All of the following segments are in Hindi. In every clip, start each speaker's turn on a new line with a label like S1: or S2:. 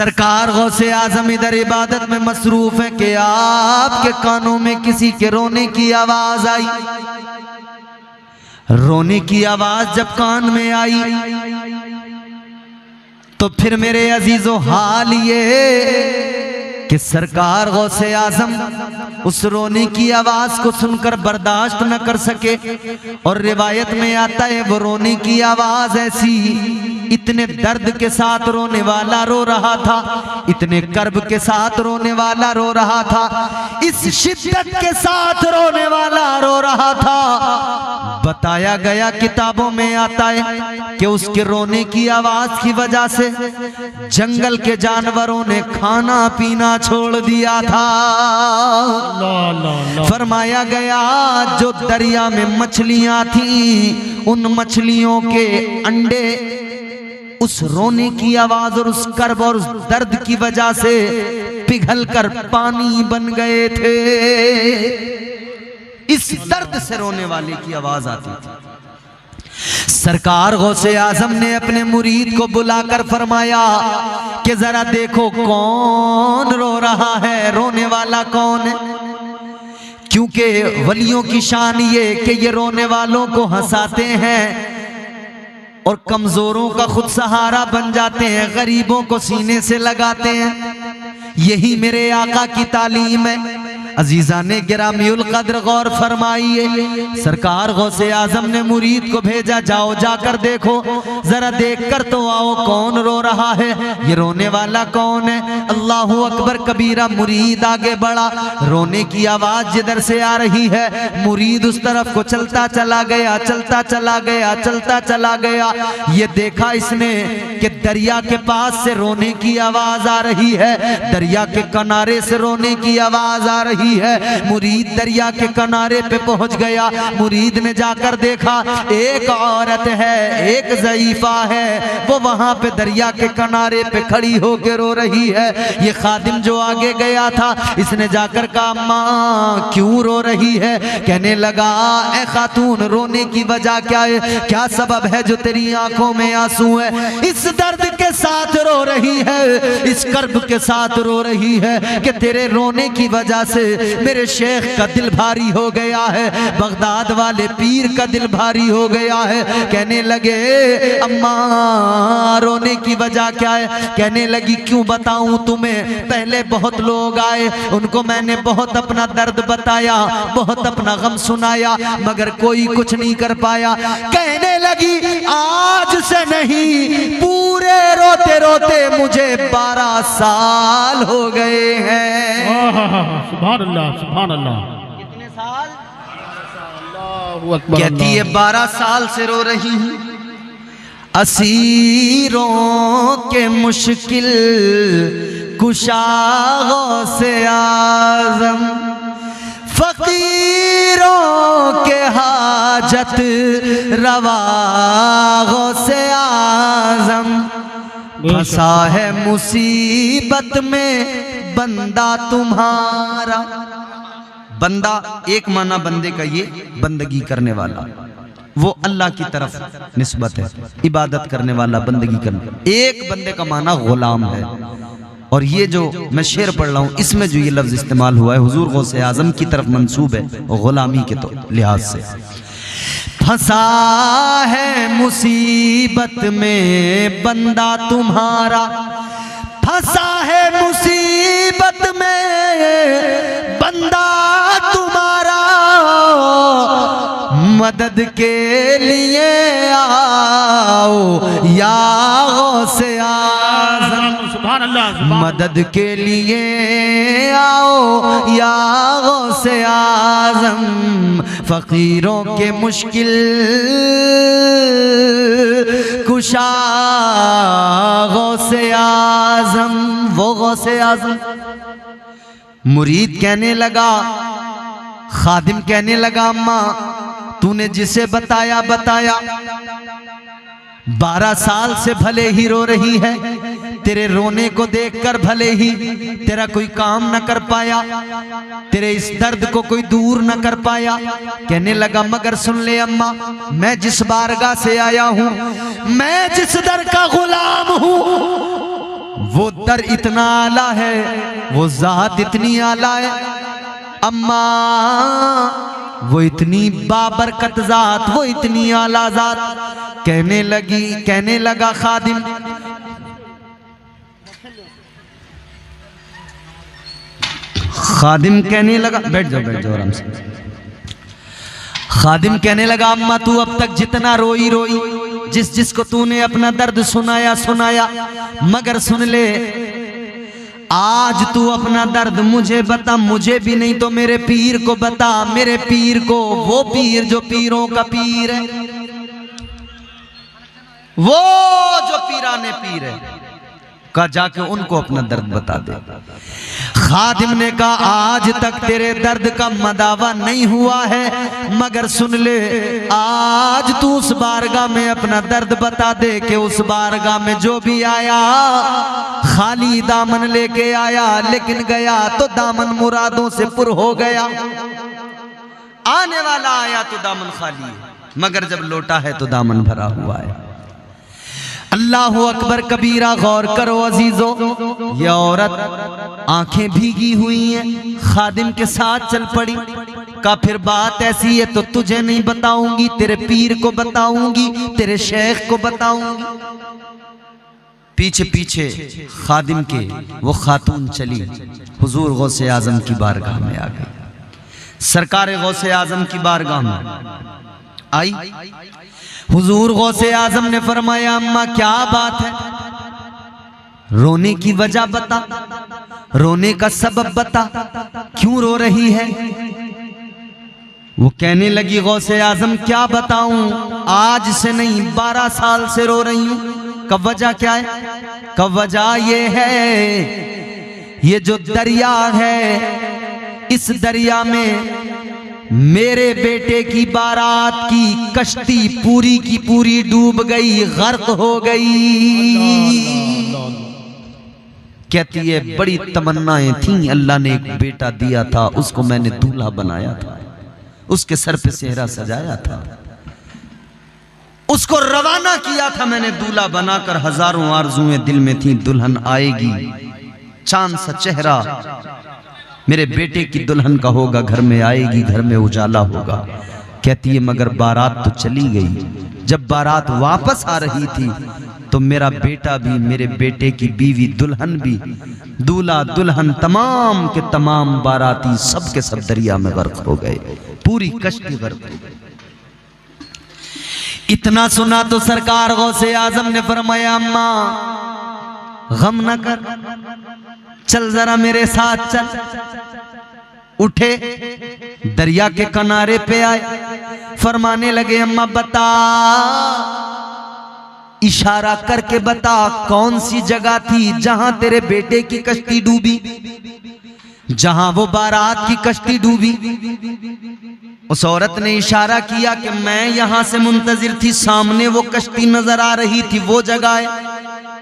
S1: सरकार गौसे आजम इधर इबादत में मसरूफ है कि आपके कानों में किसी के रोने की आवाज आई। रोने की आवाज जब कान में आई तो फिर मेरे अजीजों हाल ये कि सरकार गौसे आजम उस रोने की आवाज को सुनकर बर्दाश्त न कर सके। और रिवायत में आता है वो रोने की आवाज ऐसी, इतने दर्द के साथ रोने वाला रो रहा था, इतने कर्ब के साथ रोने वाला रो रहा था, इस शिद्दत के साथ रोने वाला रो रहा था। बताया गया किताबों में आता है कि उसके रोने की आवाज की वजह से जंगल के जानवरों ने खाना पीना छोड़ दिया था। फरमाया गया जो दरिया में मछलियां थी उन मछलियों के अंडे उस रोने की आवाज और उस कर्ब और उस दर्द की वजह से पिघलकर पानी बन गए थे। इस दर्द से रोने वाले की आवाज आती थी। सरकार गौसे आजम ने अपने मुरीद को बुलाकर फरमाया कि जरा देखो कौन रो रहा है, रोने वाला कौन है। क्योंकि वलियों की शान ये कि ये रोने वालों को हंसाते हैं और कमजोरों का खुद सहारा बन जाते हैं, गरीबों को सीने से लगाते हैं। यही मेरे आका की तालीम है। अजीजा ने गिरामीउल कद्र गौर फरमाइए, सरकार गौसे आजम ने मुरीद को भेजा, जाओ जाकर देखो, जरा देखकर तो आओ कौन रो रहा है, ये रोने वाला कौन है। अल्लाहू अकबर कबीरा। मुरीद आगे बढ़ा, रोने की आवाज जिधर से आ रही है मुरीद उस तरफ को चलता चला गया, चलता चला गया, चलता चला गया। ये देखा इसने कि दरिया के पास से रोने की आवाज आ रही है, दरिया के किनारे से रोने की आवाज आ रही है। मुरीद दरिया के किनारे पे पहुंच गया। मुरीद ने जाकर देखा एक औरत है, एक ज़ईफा है, वो वहां पे दरिया के किनारे पे खड़ी होकर रो रही है। ये खादिम जो आगे गया था इसने जाकर कहा अम्मा क्यों रो रही है। कहने लगा ए खातून रोने की वजह क्या है, क्या सबब है जो तेरी आंखों में आंसू है। इस दर्द के साथ रो रही है, इस कर्ब के साथ रो रही है कि तेरे रोने की वजह से मेरे शेख का दिल भारी हो गया है, बगदाद वाले पीर का दिल भारी हो गया है। कहने लगे अम्मा रोने की वजह क्या है। कहने लगी क्यों बताऊं तुम्हें, पहले बहुत लोग आए, उनको मैंने बहुत अपना दर्द बताया, बहुत अपना गम सुनाया, मगर कोई कुछ नहीं कर पाया। कहने लगी आज से नहीं, पूरे रोते रोते मुझे 12 साल हो गए हैं।
S2: सुभान अल्लाह, सुभान अल्लाह।
S1: कितने साल? कहती है 12 साल से रो रही हूं। असीरों के मुश्किल कुशाओं से आजम, फकीरों के हाजत रवाओं से आजम, फंसा है मुसीबत में बंदा तुम्हारा। बंदा एक माना बंदे का ये बंदगी करने वाला, वो अल्लाह की तरफ निस्बत है, इबादत करने वाला, बंदगी करने। एक बंदे का माना गुलाम है। और ये जो मैं शेर पढ़ रहा हूँ इसमें जो ये लफ्ज इस्तेमाल हुआ है हुजूर गौसे आजम की तरफ मंसूब है गुलामी के तो लिहाज से। फंसा है मुसीबत में बंदा तुम्हारा, फंसा है मुसीबत में बंदा तुम्हारा, मदद के लिए आओ या गौसे आज़म,
S2: सुभान अल्लाह,
S1: मदद के लिए आओ या गौसे आज़म, फकीरों के मुश्किल कुशा गौसे आज़म, वो गौसे आज़म। मुरीद कहने लगा, खादिम कहने लगा अम्मा तूने जिसे बताया बताया, 12 साल से भले ही रो रही है, तेरे रोने को देखकर भले ही तेरा कोई काम न कर पाया, तेरे इस दर्द को कोई दूर न कर पाया। कहने लगा मगर सुन ले अम्मा, मैं जिस बारगाह से आया हूं, मैं जिस दर का गुलाम हूं, वो दर इतना आला है, वो जात इतनी आला है। अम्मा वो इतनी बाबरकत जात, वो इतनी आला जात। कहने लगा खादिम कहने लगा, बैठ जाओ आराम से। खादिम कहने लगा, अम्मा तू अब तक जितना रोई जिसको तूने अपना दर्द सुनाया, मगर सुन ले, आज तू अपना दर्द मुझे बता, मुझे भी नहीं तो मेरे पीर को बता, मेरे पीर को, वो पीर जो पीरों का पीर है, वो जो पीराने पीर है, का जाके उनको अपना दर्द बता दे। खादिम ने कहा, आज तक तेरे दर्द का मदावा नहीं हुआ है, मगर सुन ले, आज तू उस बारगाह में अपना दर्द बता दे कि उस बारगाह में जो भी आया खाली दामन लेके आया, लेकिन गया तो दामन मुरादों से पुर हो गया। आने वाला आया तो दामन खाली है, मगर जब लौटा है तो दामन भरा हुआ है। अल्लाहु अकबर कबीरा। गौर करो अजीजों, ये औरत आंखें भीगी हुई हैं, खादिम के साथ चल पड़ी। का फिर बात ऐसी है तो तुझे नहीं बताऊंगी, तेरे पीर को बताऊंगी, तेरे शेख को बताऊंगी। पीछे पीछे खादिम के वो खातून चली, हुजूर गौसे आजम की बारगाह में आ गई। सरकार गौसे आजम की बारगाह में आई। हुजूर गौसे आजम ने फरमाया, अम्मा क्या बात है, रोने की वजह बता, रोने का सबब बता, क्यों रो रही है। वो कहने लगी, गौसे आजम क्या बताऊं, आज से नहीं 12 साल से रो रही हूं। कब वजह क्या है? कब वजह ये है, ये जो दरिया है, इस दरिया में मेरे बेटे की बारात की कश्ती पूरी की पूरी डूब गई, गर्क हो गई। कहती है, बड़ी तमन्नाएं थीं, अल्लाह ने एक बेटा दिया था, उसको मैंने दूल्हा बनाया था, उसके सर पे सेहरा सजाया था, उसको रवाना किया था मैंने दूल्हा बनाकर। हजारों आरजुएं दिल में थीं, दुल्हन आएगी, चांद सा चेहरा मेरे बेटे की दुल्हन का होगा, घर में आएगी, घर में उजाला होगा। कहती है, मगर बारात तो चली गई। जब बारात वापस आ रही थी तो मेरा बेटा भी, मेरे बेटे की बीवी, दुल्हन भी, दूल्हा दुल्हन तमाम के तमाम बाराती सब के सब दरिया में गर्क हो गए, पूरी कश्ती गर्क हो गई। इतना सुना तो सरकार गौसे आजम ने फरमाया, अम्मा गम न कर, चल जरा मेरे साथ चल। उठे, दरिया के किनारे पे आए, फरमाने लगे, अम्मा बता, इशारा करके बता, कौन सी जगह थी जहां तेरे बेटे की कश्ती डूबी, जहां वो बारात की कश्ती डूबी। उस औरत ने इशारा किया कि मैं यहां से मुंतजिर थी, सामने वो कश्ती नजर आ रही थी, वो जगह है,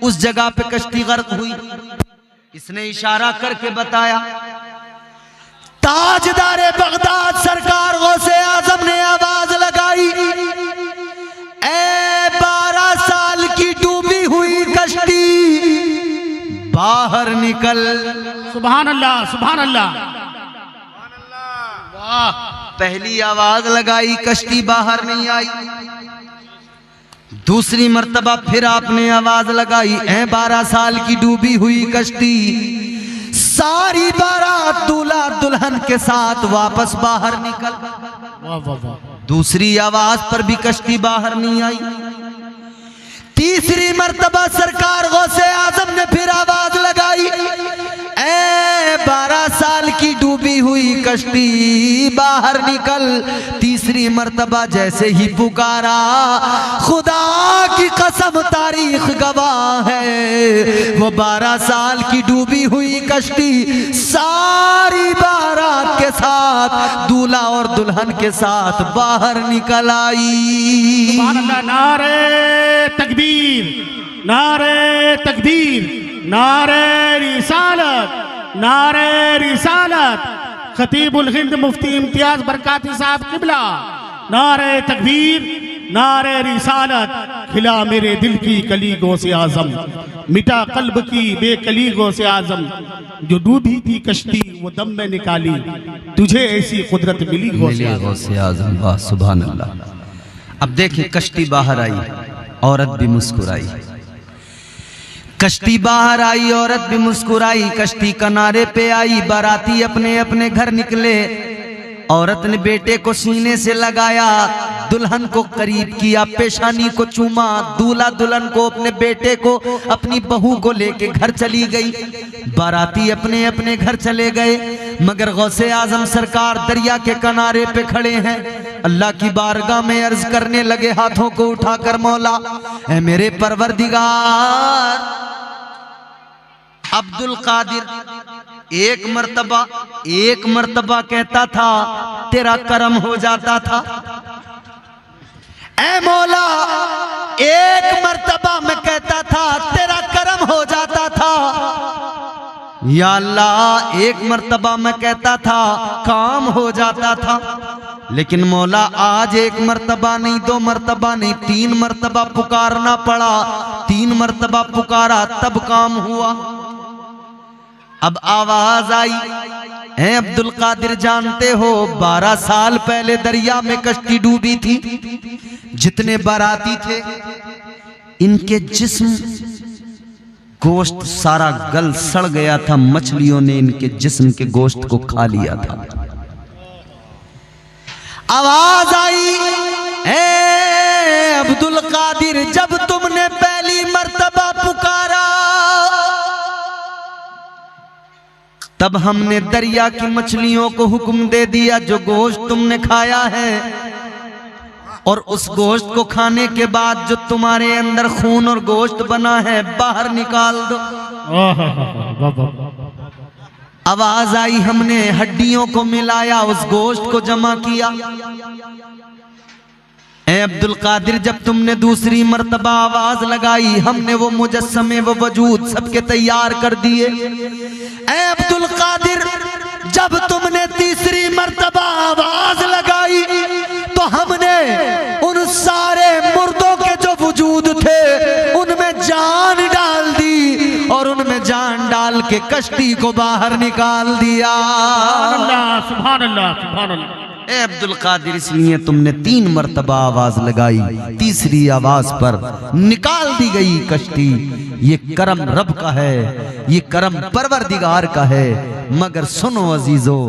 S1: उस जगह पे कश्ती गर्क हुई। इसने इशारा करके बताया। ताजदारे बगदाद सरकार गौसे आजम ने आवाज लगाई, ए 12 साल की डूबी हुई कश्ती, बाहर निकल।
S2: सुभान अल्लाह, सुभान अल्लाह। वाह।
S1: पहली आवाज लगाई, कश्ती बाहर नहीं आई। दूसरी मर्तबा फिर आपने आवाज लगाई, 12 साल की डूबी हुई कश्ती, सारी बारात दूल्हा दुल्हन के साथ वापस बाहर निकल।
S2: वाह वाह वाह।
S1: दूसरी आवाज पर भी कश्ती बाहर नहीं आई। तीसरी मर्तबा सरकार गौसे आजम ने फिर आवाज लगाई, 12 साल की डूबी हुई कश्ती, बाहर निकल। तीसरी मर्तबा जैसे ही पुकारा, खुदा की कसम तारीख गवाह है, वो 12 साल की डूबी हुई कश्ती सारी बारात के साथ, दूल्हा और दुल्हन के साथ बाहर निकल आई।
S2: सुभान अल्लाह। नारे तकबीर, नारे तकबीर, नारे रिसालत, नारे रिसालत। खतीबुल हिंद मुफ्ती इम्तियाज बरकाती साहब किबला, नारे तकबीर, नारे रिसालत, खिला मेरे दिल की कली गौसे आजम, मिटा कल्ब की बेकली गौसे आजम, जो डूबी थी कश्ती वो दम में निकाली, तुझे ऐसी कुदरत मिली गौसे आजम।
S1: गौसे आजम, वाह सुभान अल्लाह। अब देखिए कश्ती बाहर आई, औरत भी मुस्कुराई। कश्ती बाहर आई, औरत भी मुस्कुराई। कश्ती किनारे पे आई, बाराती अपने अपने घर निकले। औरत ने बेटे को सीने से लगाया, दुल्हन को करीब किया, पेशानी को चूमा। दूल्हा दुल्हन को अपने बेटे को, अपनी बहू को लेके घर चली गई। बाराती अपने अपने घर चले गए, मगर गौसे आजम सरकार दरिया के किनारे पे खड़े हैं। अल्लाह की बारगाह में अर्ज करने लगे, हाथों को उठाकर, मौला ऐ मेरे परवरदिगार। अब्दुल कादिर एक मर्तबा कहता था, तेरा करम हो जाता था। ऐ मौला एक मर्तबा मैं कहता था, तेरा करम हो जाता था। या अल्लाह एक मर्तबा मैं कहता था, काम हो जाता था। लेकिन मौला आज एक मर्तबा नहीं, 2 मर्तबा नहीं, 3 मर्तबा पुकारना पड़ा। 3 मर्तबा पुकारा तब काम हुआ। अब आवाज आई, हैं अब्दुल कादिर जानते हो 12 साल पहले दरिया में कश्ती डूबी थी। जितने बाराती थे इनके जिस्म गोश्त सारा गल सड़ गया था, मछलियों ने इनके जिस्म के गोश्त को खा लिया था। आवाज आई, ए अब्दुल कादिर जब तुमने पहली मर्तबा पुकारा तब हमने दरिया की मछलियों को हुक्म दे दिया, जो गोश्त तुमने खाया है और उस गोश्त को खाने के बाद जो तुम्हारे अंदर खून और गोश्त बना है बाहर निकाल दो। आवाज आई, हमने हड्डियों को मिलाया, उस गोश्त को जमा किया। ऐ अब्दुल कादिर जब तुमने दूसरी मर्तबा आवाज लगाई, हमने वो मुजस्समे वो वजूद सबके तैयार कर दिए। ऐ अब्दुल कादिर जब तुमने तीसरी मर्तबा आवाज लगाई तो हमने उन सारे मुर्दों के जो वजूद थे उनमें जान डाल दी और उनमें जान डाल के कश्ती को बाहर निकाल दिया।
S2: सुभान अल्लाह, सुभान अल्लाह।
S1: ए अब्दुल कादिर इसलिए तुमने 3 मर्तबा आवाज लगाई, तीसरी आवाज पर निकाल दी गई कश्ती। ये करम रब का है, ये करम परवरदिगार का है। मगर सुनो अजीजो,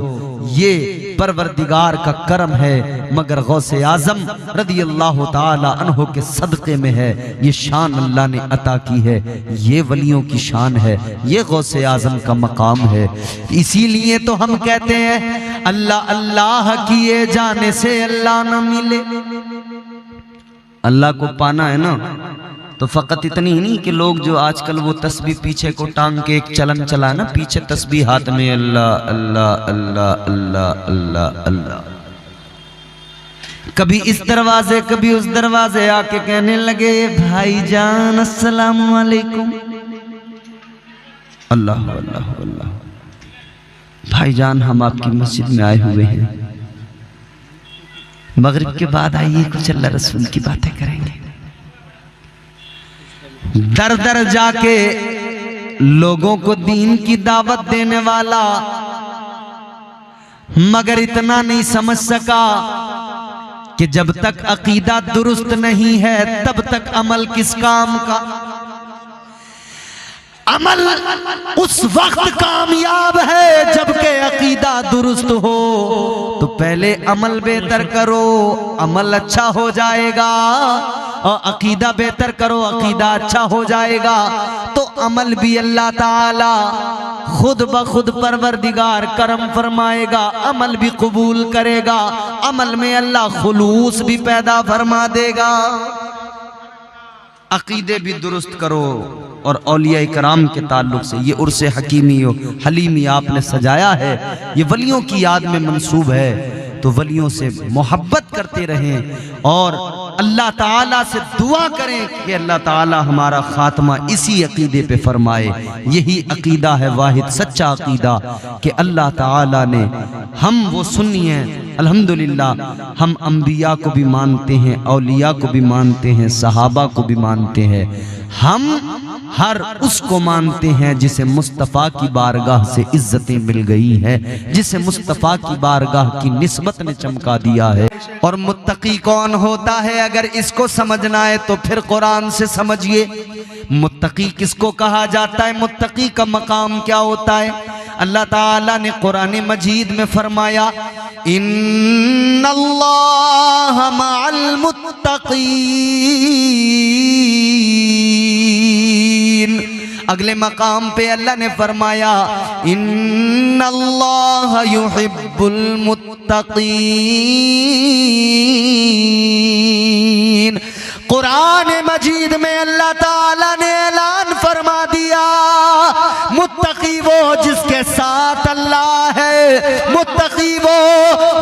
S1: ये परवरदिगार का करम है मगर गौसे आजम रदी अल्लाह ताला अन्हो के सदक़े में है। ये शान अल्लाह ने अता की है, ये वलियों की शान है, ये गौसे आजम का मकाम है। इसीलिए तो हम कहते हैं अल्लाह अल्लाह किए जाने से अल्लाह न मिले। अल्लाह को पाना है ना तो फकत इतनी ही नहीं कि लोग जो आजकल वो तस्बीह पीछे को टांग के एक चलन चला है ना, पीछे तस्बीह हाथ में अल्लाह अल्लाह अल्लाह अल्लाह अल्लाह अल्लाह, कभी इस दरवाजे कभी उस दरवाजे आके कहने लगे भाईजान अस्सलाम वालेकुम, अल्लाह अल्लाह अल्लाह, भाईजान हम आपकी मस्जिद में आए हुए हैं, मगरिब के बाद आइए कुछ अल्लाह रसूल की बातें करेंगे। दर दर जाके लोगों को दीन की दावत देने वाला, मगर इतना नहीं समझ सका कि जब तक अकीदा दुरुस्त नहीं है तब तक अमल किस काम का। अमल उस वक्त कामयाब है जबकि अकीदा दुरुस्त हो। तो पहले अमल बेहतर करो, अमल अच्छा हो जाएगा, और अकीदा बेहतर करो, अकीदा अच्छा हो जाएगा। तो अमल भी अल्लाह ताला खुद ब खुद परवरदिगार करम फरमाएगा, अमल भी कबूल करेगा, अमल में अल्लाह खुलूस भी पैदा फरमा देगा। अकीदे भी दुरुस्त करो। और औलिया कराम के ताल्लुक से ये उर्से हकीमी हलीमी आपने सजाया है, ये वलियों की याद में मंसूब है। तो वलियों से मोहब्बत करते रहें और अल्लाह ताला से दुआ करें कि अल्लाह ताला हमारा खात्मा इसी अकीदे पे फरमाए। यही अकीदा है वाहिद सच्चा अकीदा कि अल्लाह ताला ने, हम वो सुन्नी हैं अल्हम्दुलिल्लाह, हम अंबिया को भी मानते हैं, औलिया को भी मानते हैं, सहाबा को भी मानते हैं, हम हर उसको मानते हैं जिसे मुस्तफ़ा की बारगाह से इज्जतें मिल गई है, जिसे मुस्तफ़ा की बारगाह की निस्बत ने चमका दिया है। और मुत्तकी कौन होता है, अगर इसको समझना है तो फिर कुरान से समझिए। मुत्तकी किसको कहा जाता है, मुत्तकी का मकाम क्या होता है। अल्लाह ताला ने कुरान मजीद में फरमाया, इन्नल्लाह मअल मुत्तकीन। अगले मकाम पे अल्लाह ने फरमाया, इन्नल्लाह युहिब्बुल मुत्तकीन। कुरान मजीद में अल्लाह ताला ने ऐलान फरमा दिया, मुत्तकी वो जिसके साथ अल्लाह है, मुत्तकी वो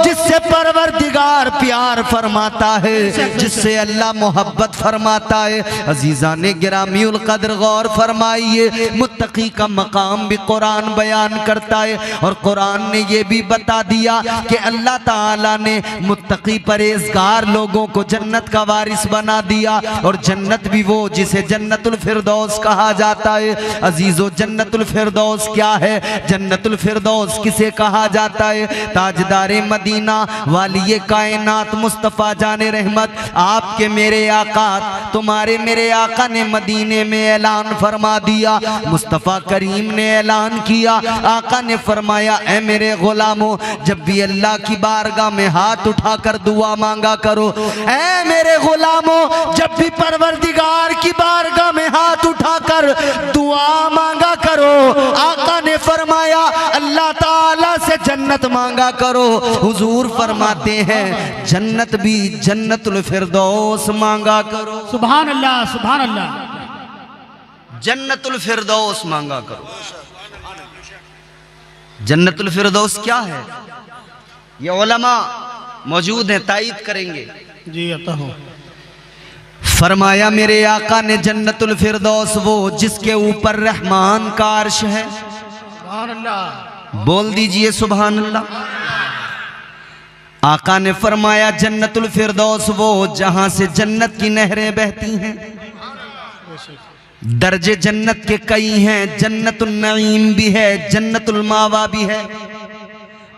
S1: जिससे परवरदिगार प्यार फरमाता है, जिससे अल्लाह मोहब्बत फरमाता है। अजीज़ाने गिरामीउल कद्र गौर फरमाइए, मुत्तकी का मकाम भी कुरान बयान करता है। और कुरान ने ये भी बता दिया कि अल्लाह ताला ने मुत्तकी परहेज़गार लोगों को जन्नत का वारिस बना दिया। और जन्नत भी वो जिसे जन्नतुल फिरदौस कहा जाता है। अजीजो, जन्नतुल फिरदौस क्या है, जन्नतुल फिरदौस किसे कहा जाता है। ताजदारे मदीना वाली कायनात मुस्तफ़ा जाने रहमत, आपके मेरे आका, तुम्हारे मेरे आका ने मदीने में ऐलान फरमा दिया, मुस्तफ़ा करीम ने ऐलान किया। आका ने फरमाया, ऐ मेरे गुलामों, जब भी अल्लाह की बारगाह में हाथ उठाकर दुआ मांगा करो। ऐ मेरे गुलामों, जब भी परवरदिगार की बारगाह में हाथ उठाकर दुआ मांगा करो। आका ने फरमाया, अल्लाह ताला से जन्नत मांगा करो। हुजूर फरमाते हैं, जन्नत भी जन्नतुल फिरदौस मांगा करो।
S2: सुभान अल्लाह, सुभान अल्लाह।
S1: जन्नतुल फिरदौस मांगा करो। जन्नतुल फिरदौस क्या है, ये उलमा मौजूद हैं, तायीद करेंगे।
S2: जी अता हो।
S1: फरमाया मेरे आका ने, जन्नतुल फिरदौस वो जिसके ऊपर रहमान का अर्श है।
S2: सुभान अल्लाह,
S1: बोल दीजिए सुभान अल्लाह। आका ने फरमाया, जन्नतुल फिरदौस वो जहां से जन्नत की नहरें बहती हैं। दर्जे जन्नत के कई हैं, जन्नतुल नईम भी है, जन्नतुल मावा भी है,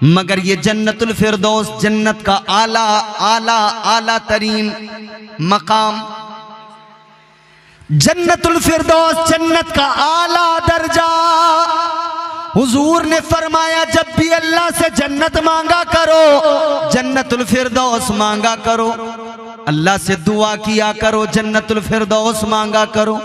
S1: मगर ये जन्नतुल फिरदौस जन्नत का आला आला आला तरीन मकाम, जन्नतुल फिरदौस जन्नत का आला दर्जा। हुजूर ने फरमाया, जब भी अल्लाह से जन्नत मांगा करो, जन्नतुल फिरदौस मांगा करो, अल्लाह से दुआ किया करो, जन्नतुल फिरदौस मांगा करो।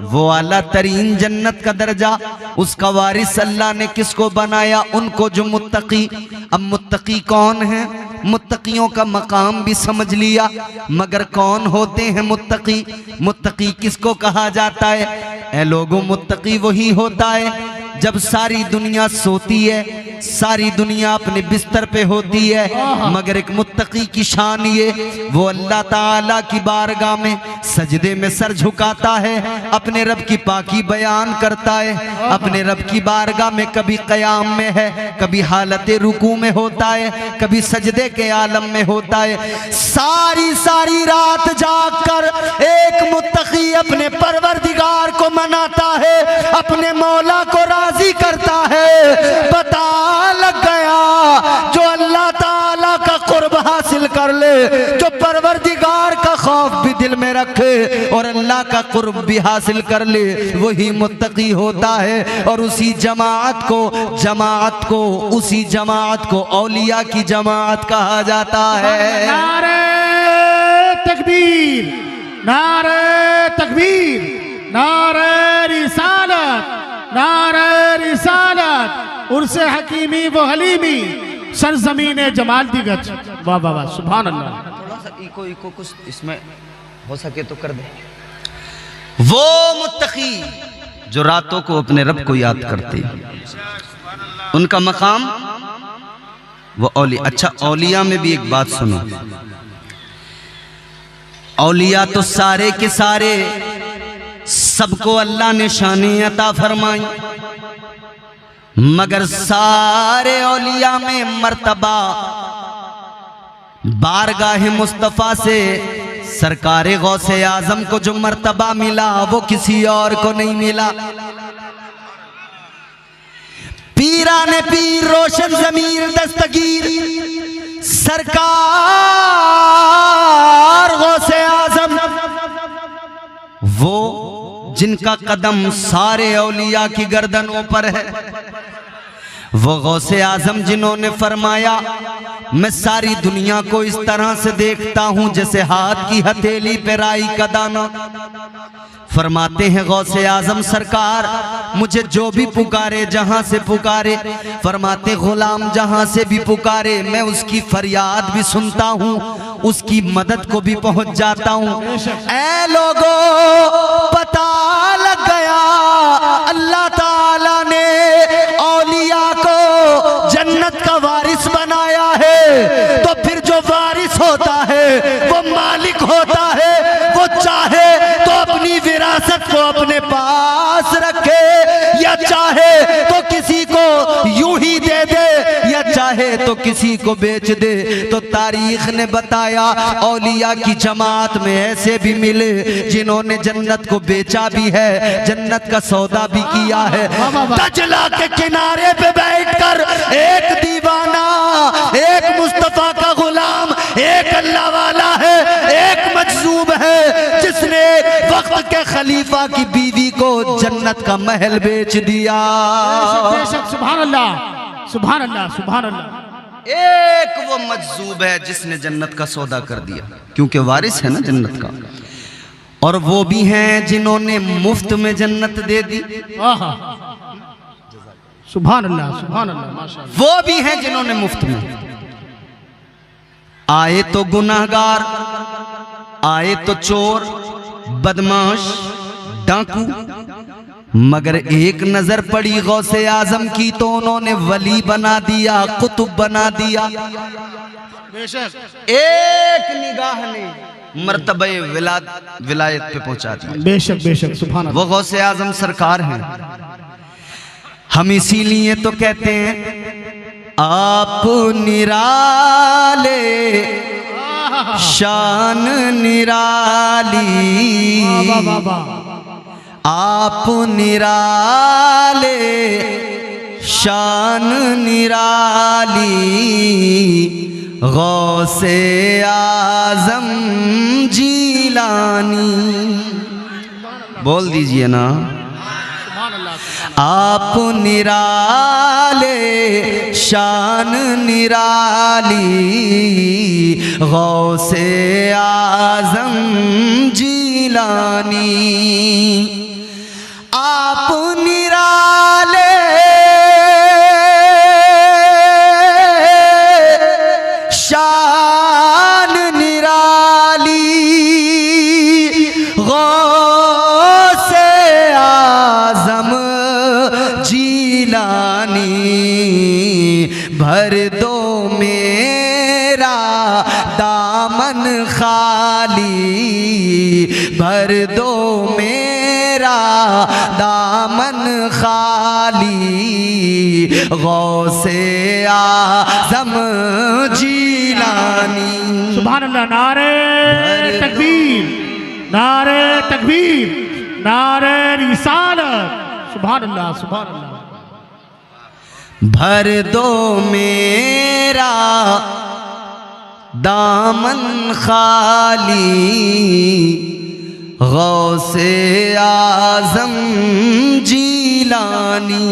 S1: वो आला तरीन जन्नत का दर्जा, उसका वारिस अल्लाह ने किसको बनाया, उनको जो मुत्तकी। अब मुत्तकी कौन है, मुत्तकियों का मकाम भी समझ लिया, मगर कौन होते हैं मुत्तकी। मुत्तकी किसको कहा जाता है। ऐ लोगों, मुत्तकी वही होता है जब सारी दुनिया सोती है, सारी दुनिया अपने बिस्तर पे होती है, मगर एक मुत्तकी की शान ये, वो अल्लाह ताला की बारगाह में सजदे में सर झुकाता है, अपने रब की पाकी बयान करता है, अपने रब की बारगाह में कभी क़याम में है, कभी हालत रुकू में होता है, कभी सजदे के आलम में होता है। सारी सारी रात जाग कर एक मुत्तकी अपने परवरदिगार को मनाता है, अपने मौला को राजी करता है। पता लग गया, जो अल्लाह ताला का कुर्ब हासिल कर ले, जो परवरदिगार का खौफ भी दिल में रखे और अल्लाह का कुर्ब भी हासिल कर ले, वही मुत्तकी होता है। और उसी जमात को औलिया की जमात कहा जाता है।
S2: नारे तकबीर, नारे तकबीर, नारे रिसालत, नारे रिसालत, उर्से हकीमी वो हलीमी, सरजमीन जमाल दी गज। वाह वाह वाह, सुभान अल्लाह।
S1: थोड़ा सा इको कुछ इसमें हो सके तो कर दे। वो मुत्तकी जो रातों को अपने रब को याद करते, उनका मकाम वो औलिया। अच्छा, औलिया में भी एक बात सुनो, औलिया तो सारे के सारे सबको अल्लाह ने शानें अता फरमाई, मगर सारे औलिया में मर्तबा बारगाह मुस्तफ़ा से सरकारे गौसे आजम को जो मर्तबा मिला वो किसी और को नहीं मिला। पीराने पीर रोशन ज़मीर दस्तगीर सरकार गौसे आजम, वो जिनका कदम सारे औलिया की गर्दनों पर है, वो गौसे आजम जिन्होंने फरमाया मैं सारी दुनिया को इस तरह से देखता हूं जैसे हाथ की हथेली पे राई का दाना। फरमाते हैं गौसे आजम सरकार मुझे जो भी पुकारे जहां से पुकारे, फरमाते गुलाम जहां से भी पुकारे मैं उसकी फरियाद भी सुनता हूं, उसकी मदद को भी पहुंच जाता हूं। ऐ लोगों पता लग गया अल्लाह ताला ने औलिया को जन्नत का वारिस बनाया है, तो फिर जो वारिस होता है वो मालिक होता है, वो चाहे तो अपनी विरासत को अपने पास रखे या चाहे तो किसी को यूं ही दे दे या चाहे तो किसी को बेच दे। तो तारीख ने बताया औलिया की जमात में ऐसे भी मिले जिन्होंने जन्नत को बेचा भी है, जन्नत का सौदा भी किया है। दजला के किनारे पे बैठकर एक दीवाना, एक मुस्तफा का गुलाम, एक अल्लाह वाला है, एक मजसूब है जिसने वक्त के खलीफा की बीवी को जन्नत का महल बेच दिया।
S2: बेशक, सुभान अल्लाह, सुभान अल्लाह, सुभान अल्लाह।
S1: एक वो मजसूब है जिसने जन्नत का सौदा कर दिया, क्योंकि वारिस है ना जन्नत का। और वो भी हैं जिन्होंने मुफ्त में जन्नत दे दी।
S2: सुभान अल्लाह, सुभान अल्लाह, माशाअल्लाह।
S1: वो भी हैं जिन्होंने मुफ्त में, आए तो गुनाहगार, आए तो चोर, बदमाश, डाकू, मगर एक नजर पड़ी गौसे आजम की तो उन्होंने वली बना दिया, कुतुब बना दिया। एक निगाह ने मर्तबे विलायत पे पहुंचा दिया।
S2: बेशक बेशक, सुभान अल्लाह।
S1: वो गौसे आजम सरकार हैं। हम इसीलिए तो कहते हैं आप निराले शान निराली, आप निराले शान निराली, गौसे आजम जीलानी। बोल दीजिए ना, आप निराले शान निराली, गौसे आजम जीलानी। आप निराले शान निराली, गौसे आजम जीलानी। भर दो मेरा दामन खाली, भर दो मेरा दामन खाली, गौसे आजम जीलानी।
S2: सुभान अल्लाह। नारे तकबीर, नारे तकबीर, नारे रिसालत। सुभान अल्लाह, सुभान अल्लाह।
S1: भर दो मेरा दामन खाली, गौसे आजम जीलानी।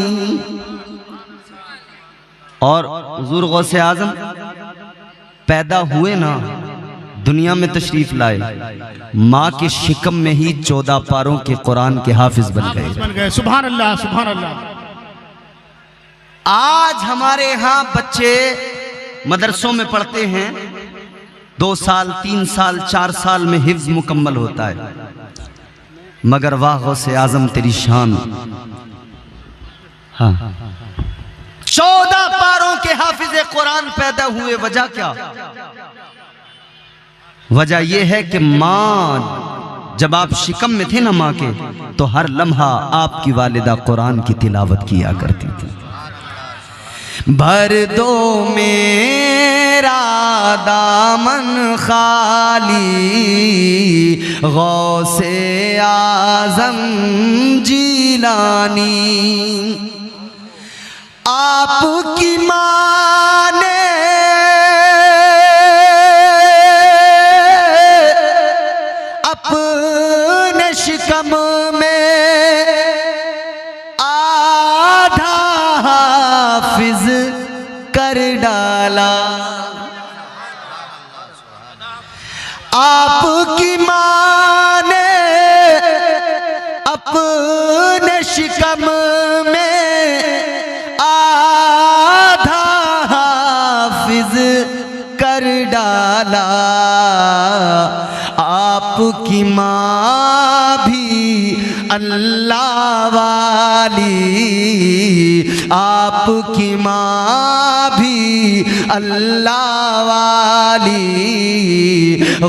S1: और हुजूर गौसे आजम पैदा हुए ना, दुनिया में तशरीफ लाए, माँ के शिकम में ही 14 पारों के कुरान के हाफिज बन गए।
S2: सुभान अल्लाह, सुभान अल्लाह।
S1: आज हमारे यहाँ बच्चे मदरसों में पढ़ते हैं, 2 साल 3 साल 4 साल में हिफ्ज मुकम्मल होता है, मगर वाह गौसे आजम तेरी शान। हाँ, 14 पारों के हाफिज कुरान पैदा हुए, वजह क्या? वजह यह है कि माँ जब आप शिकम में थे ना माँ के, तो हर लम्हा आपकी वालिदा कुरान की तिलावत किया करती थी। भर दो मेरा दामन खाली गौसे आजम जीलानी, आपकी माँ ने अपने शिकम में आधा हाफिज कर डाला। आपकी माँ ने अपने शिकम में आधा हाफिज कर डाला। आपकी माँ भी अल्लाह वाली, आपकी माँ भी अल्लाह वाली,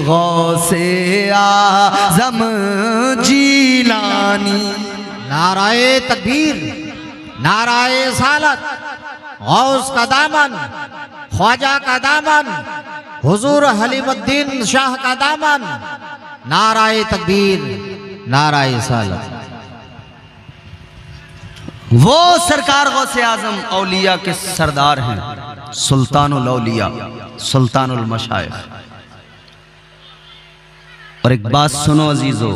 S1: गौसे आज़म जीलानी।
S3: नाराए तकबीर, नाराए सालत, गौस का दामन, ख्वाजा का दामन, हुजूर हलीमुद्दीन शाह का दामन। नाराए तकबीर, नाराए सालत।
S1: वो सरकार गौसे आजम औलिया के सरदार हैं, सुल्तानुल औलिया, सुल्तानुल मशाइख। और एक बात सुनो अजीजो,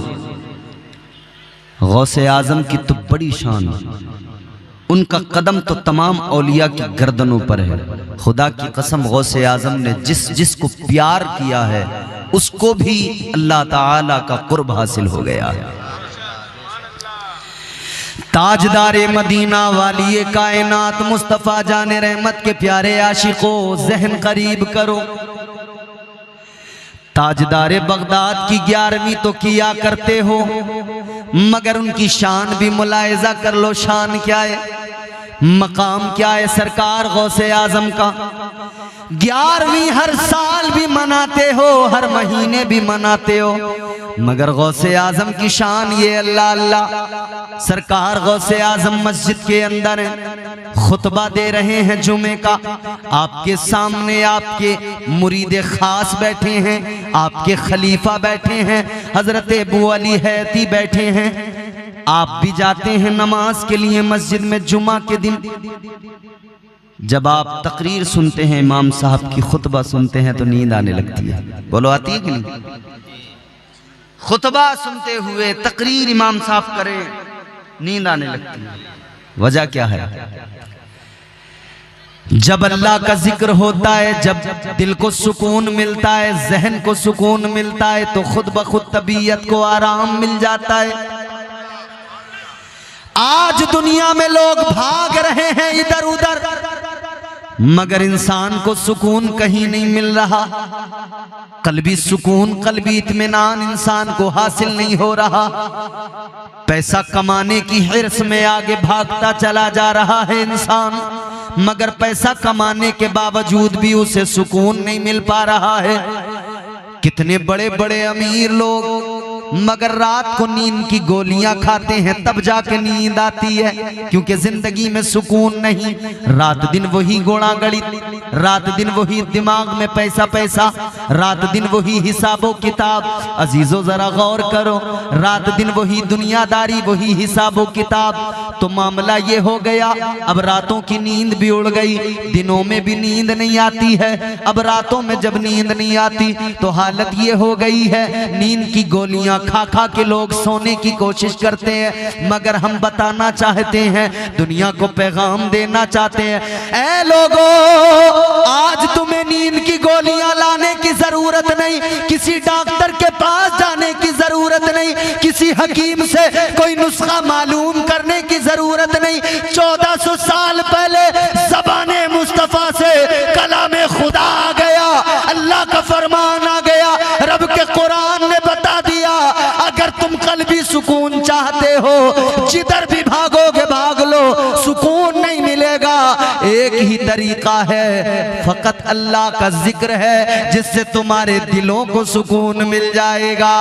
S1: गौसे आजम की तो बड़ी शान, उनका कदम तो तमाम औलिया की गर्दनों पर है। खुदा की कसम, गौसे आजम ने जिसको प्यार किया है उसको भी अल्लाह ताला का कुर्ब हासिल हो गया है। ताजदारे मदीना वाली कायनात मुस्तफ़ा जाने रहमत के प्यारे आशिकों, ज़हन करीब करो। ताजदारे बगदाद की 11वीं तो किया करते हो, मगर उनकी शान भी मुलायजा कर लो। शान क्या है, मकाम क्या है सरकार गौसे आजम का। 11वीं हर साल भी मनाते हो, हर महीने भी मनाते हो, मगर गौसे आजम की शान ये अल्लाह अल्लाह। सरकार गौसे आजम मस्जिद के अंदर हैं, खुतबा दे रहे हैं जुमे का। आपके सामने आपके मुरीद खास बैठे हैं, आपके खलीफा बैठे हैं, हजरत अबू अली हैती बैठे हैं। आप भी जाते हैं नमाज के लिए मस्जिद में जुमा के दिन। जब आप तकरीर सुनते हैं, इमाम साहब की खुतबा सुनते हैं, तो नींद आने लगती है। बोलो, आती है कि नहीं? खुतबा सुनते हुए तकरीर इमाम साहब करें, नींद आने लगती है। वजह क्या है? जब अल्लाह का जिक्र होता है, जब दिल को सुकून मिलता है, जहन को सुकून मिलता है, तो खुद ब खुद तबीयत को आराम मिल जाता है। आज दुनिया में लोग भाग रहे हैं इधर उधर, मगर इंसान को सुकून कहीं नहीं मिल रहा। कल्बी सुकून, कल्बी इत्मीनान इंसान को हासिल नहीं हो रहा। पैसा कमाने की हिर्स में आगे भागता चला जा रहा है इंसान, मगर पैसा कमाने के बावजूद भी उसे सुकून नहीं मिल पा रहा है। कितने बड़े बड़े अमीर लोग मगर रात को नींद की गोलियां खाते हैं, तब जाके नींद आती है, क्योंकि जिंदगी में सुकून नहीं। रात दिन वही घोड़ा गड़ी, रात दिन वही दिमाग में पैसा पैसा, रात दिन वही हिसाबो किताब। अजीजों जरा गौर करो, रात दिन वही दुनियादारी, वही हिसाबो किताब। तो मामला ये हो गया, अब रातों की नींद भी उड़ गई, दिनों में भी नींद नहीं आती है। अब रातों में जब नींद नहीं आती तो हालत ये हो गई है, नींद की गोलियां खा खा के लोग सोने की कोशिश करते हैं। मगर हम बताना चाहते हैं, दुनिया को पैगाम देना चाहते हैं, ऐ लोगों, आज तुम्हें नींद की गोलियां लाने की जरूरत नहीं, किसी डॉक्टर के पास जाने की जरूरत नहीं, किसी हकीम से कोई नुस्खा मालूम करने की जरूरत नहीं। 1400 साल पहले ज़बाने मुस्तफा से कलामे खुदा आ गया, अल्लाह का फरमान आ गया, रब के कुरान ने बता दिया, अगर तुम कल्बी सुकून चाहते हो, जिधर भी भागोगे भाग लो, सुकून नहीं मिलेगा। मिलेगा। एक ही तरीका है, फकत अल्लाह का जिक्र है जिससे तुम्हारे दिलों को सुकून मिल जाएगा।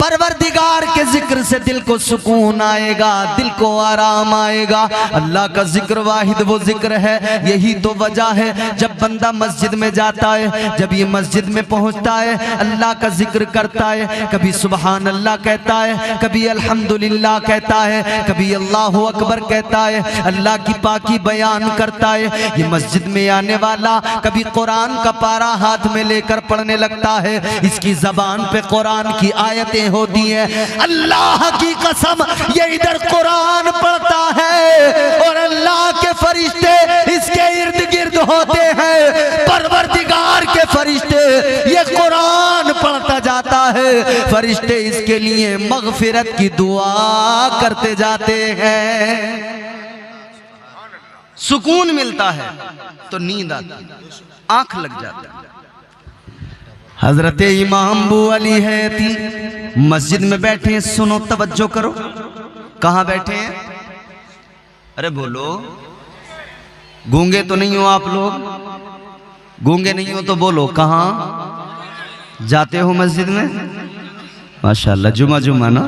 S1: परवरदिगार के जिक्र से दिल को सुकून आएगा, दिल को आराम आएगा। अल्लाह का जिक्र वाहिद वो जिक्र है। यही तो वजह है जब बंदा मस्जिद में जाता है, जब ये मस्जिद में पहुंचता है, अल्लाह का जिक्र करता है, कभी सुबहान अल्लाह कहता है, कभी अल्हम्दुलिल्लाह कहता है, कभी अल्लाहु अकबर कहता है, अल्लाह की पाकी बयान करता है। ये मस्जिद में आने वाला कभी कुरान का पारा हाथ में लेकर पढ़ने लगता है, इसकी जबान पे कुरान की आयतें होती है। अल्लाह की कसम ये इधर कुरान पढ़ता है और अल्लाह के फरिश्ते इसके इर्द गिर्द होते हैं। परवरदिगार के फरिश्ते ये कुरान पढ़ता जाता है, फरिश्ते इसके लिए मगफिरत की दुआ करते जाते हैं। सुकून मिलता है तो नींद आती, आंख लग जाता है। हजरत इमाम अबू अली हैती मस्जिद में बैठे हैं, सुनो तवज्जो करो। कहाँ बैठे हैं? अरे बोलो, गूंगे तो नहीं हो आप लोग? गूंगे नहीं हो तो बोलो, कहाँ जाते हो मस्जिद में? माशाल्लाह, जुमा जुमा ना,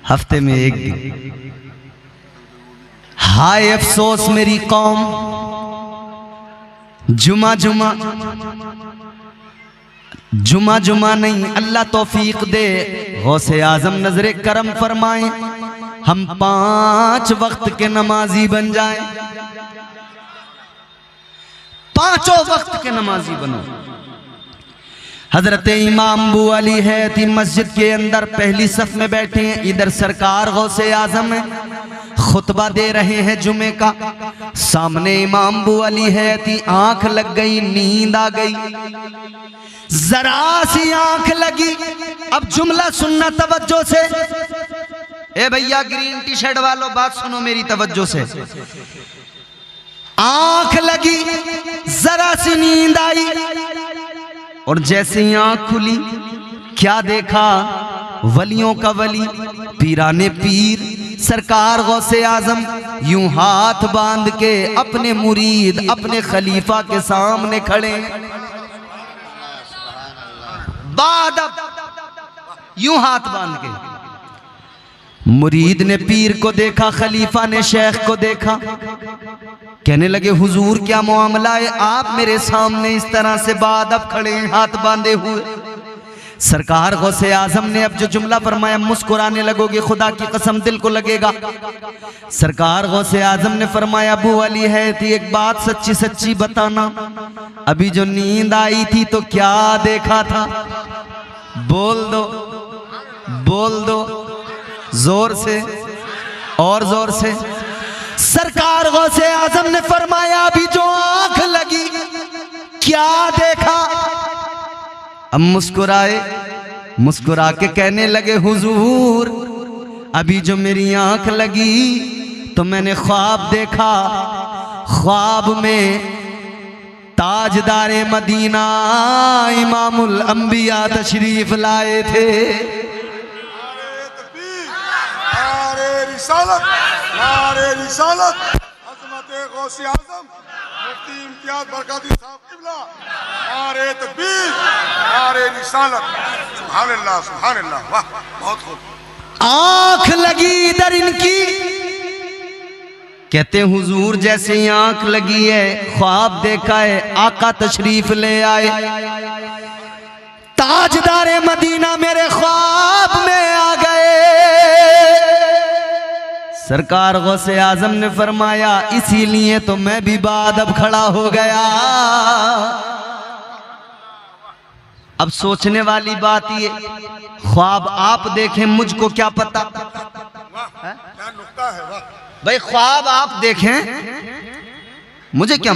S1: हफ्ते में एक दिन। हाय अफसोस मेरी कौम, जुमा जुमा जुमा जुमा नहीं। अल्लाह तौफीक दे, गौसे आजम नजरे करम फरमाए, हम 5 वक्त के नमाजी बन जाएं, 5 वक्त के नमाजी बनो। हजरत इमाम अबू अली हैती मस्जिद के अंदर पहली सफ में बैठे हैं। इधर सरकार गौसे आजम है, खुतबा दे रहे हैं जुमे का। सामने इमाम अबू अली हैती, आंख लग गई, नींद आ गई, जरा सी आंख लगी। अब जुमला सुनना तवज्जो से। ए भैया ग्रीन टी शर्ट वालों, बात सुनो मेरी तवज्जो से। आंख लगी, जरा सी नींद आई और जैसे ही आंख खुली, क्या देखा? वलियों का वली, पीराने पीर सरकार गौसे आजम यूं हाथ बांध के अपने मुरीद, अपने खलीफा के सामने खड़े। बादब यूं हाथ बांध के। मुरीद ने पीर को देखा, खलीफा ने शेख को देखा, कहने लगे हुजूर क्या मामला है, आप मेरे सामने इस तरह से बादब खड़े हैं हाथ बांधे हुए। सरकार गौसे आजम ने अब जो जुमला फरमाया, मुस्कुराने लगोगे, खुदा की कसम दिल को लगेगा। सरकार गौसे आजम ने फरमाया, अबू अली हैती एक बात सच्ची सच्ची बताना, अभी जो नींद आई थी तो क्या देखा था? बोल दो, बोल दो, जोर से और जोर से। सरकार गौसे आजम ने फरमाया, अभी जो आंख लगी क्या देखा? अब मुस्कुराए, मुस्कुरा के कहने लगे हुजूर अभी जो मेरी आंख लगी तो मैंने ख्वाब देखा, ख्वाब में ताजदारे मदीना इमामुल अंबिया तशरीफ लाए थे।
S4: नारे रिसालत, नारे रिसालत, अज़मत गौसे आज़म मुफ्ती इम्तियाज बरकाती साहब क़िबला, नारे तकबीर, नारे रिसालत, सुभान अल्लाह, सुभान अल्लाह, वाह बहुत खूब।
S1: आंख लगी इधर इनकी, कहते हुजूर जैसे ही आंख लगी है, ख्वाब देखा है, आका तशरीफ ले आए, ताजदारे मदीना मेरे ख्वाब में आ गए। सरकार गौसे आजम ने फरमाया, इसीलिए तो मैं भी बादब खड़ा हो गया। अब सोचने वाली बात ये, ख्वाब आप देखें मुझको क्या पता,
S4: क्या नुक्ता है, वाह।
S1: भाई ख्वाब आप देखें मुझे क्या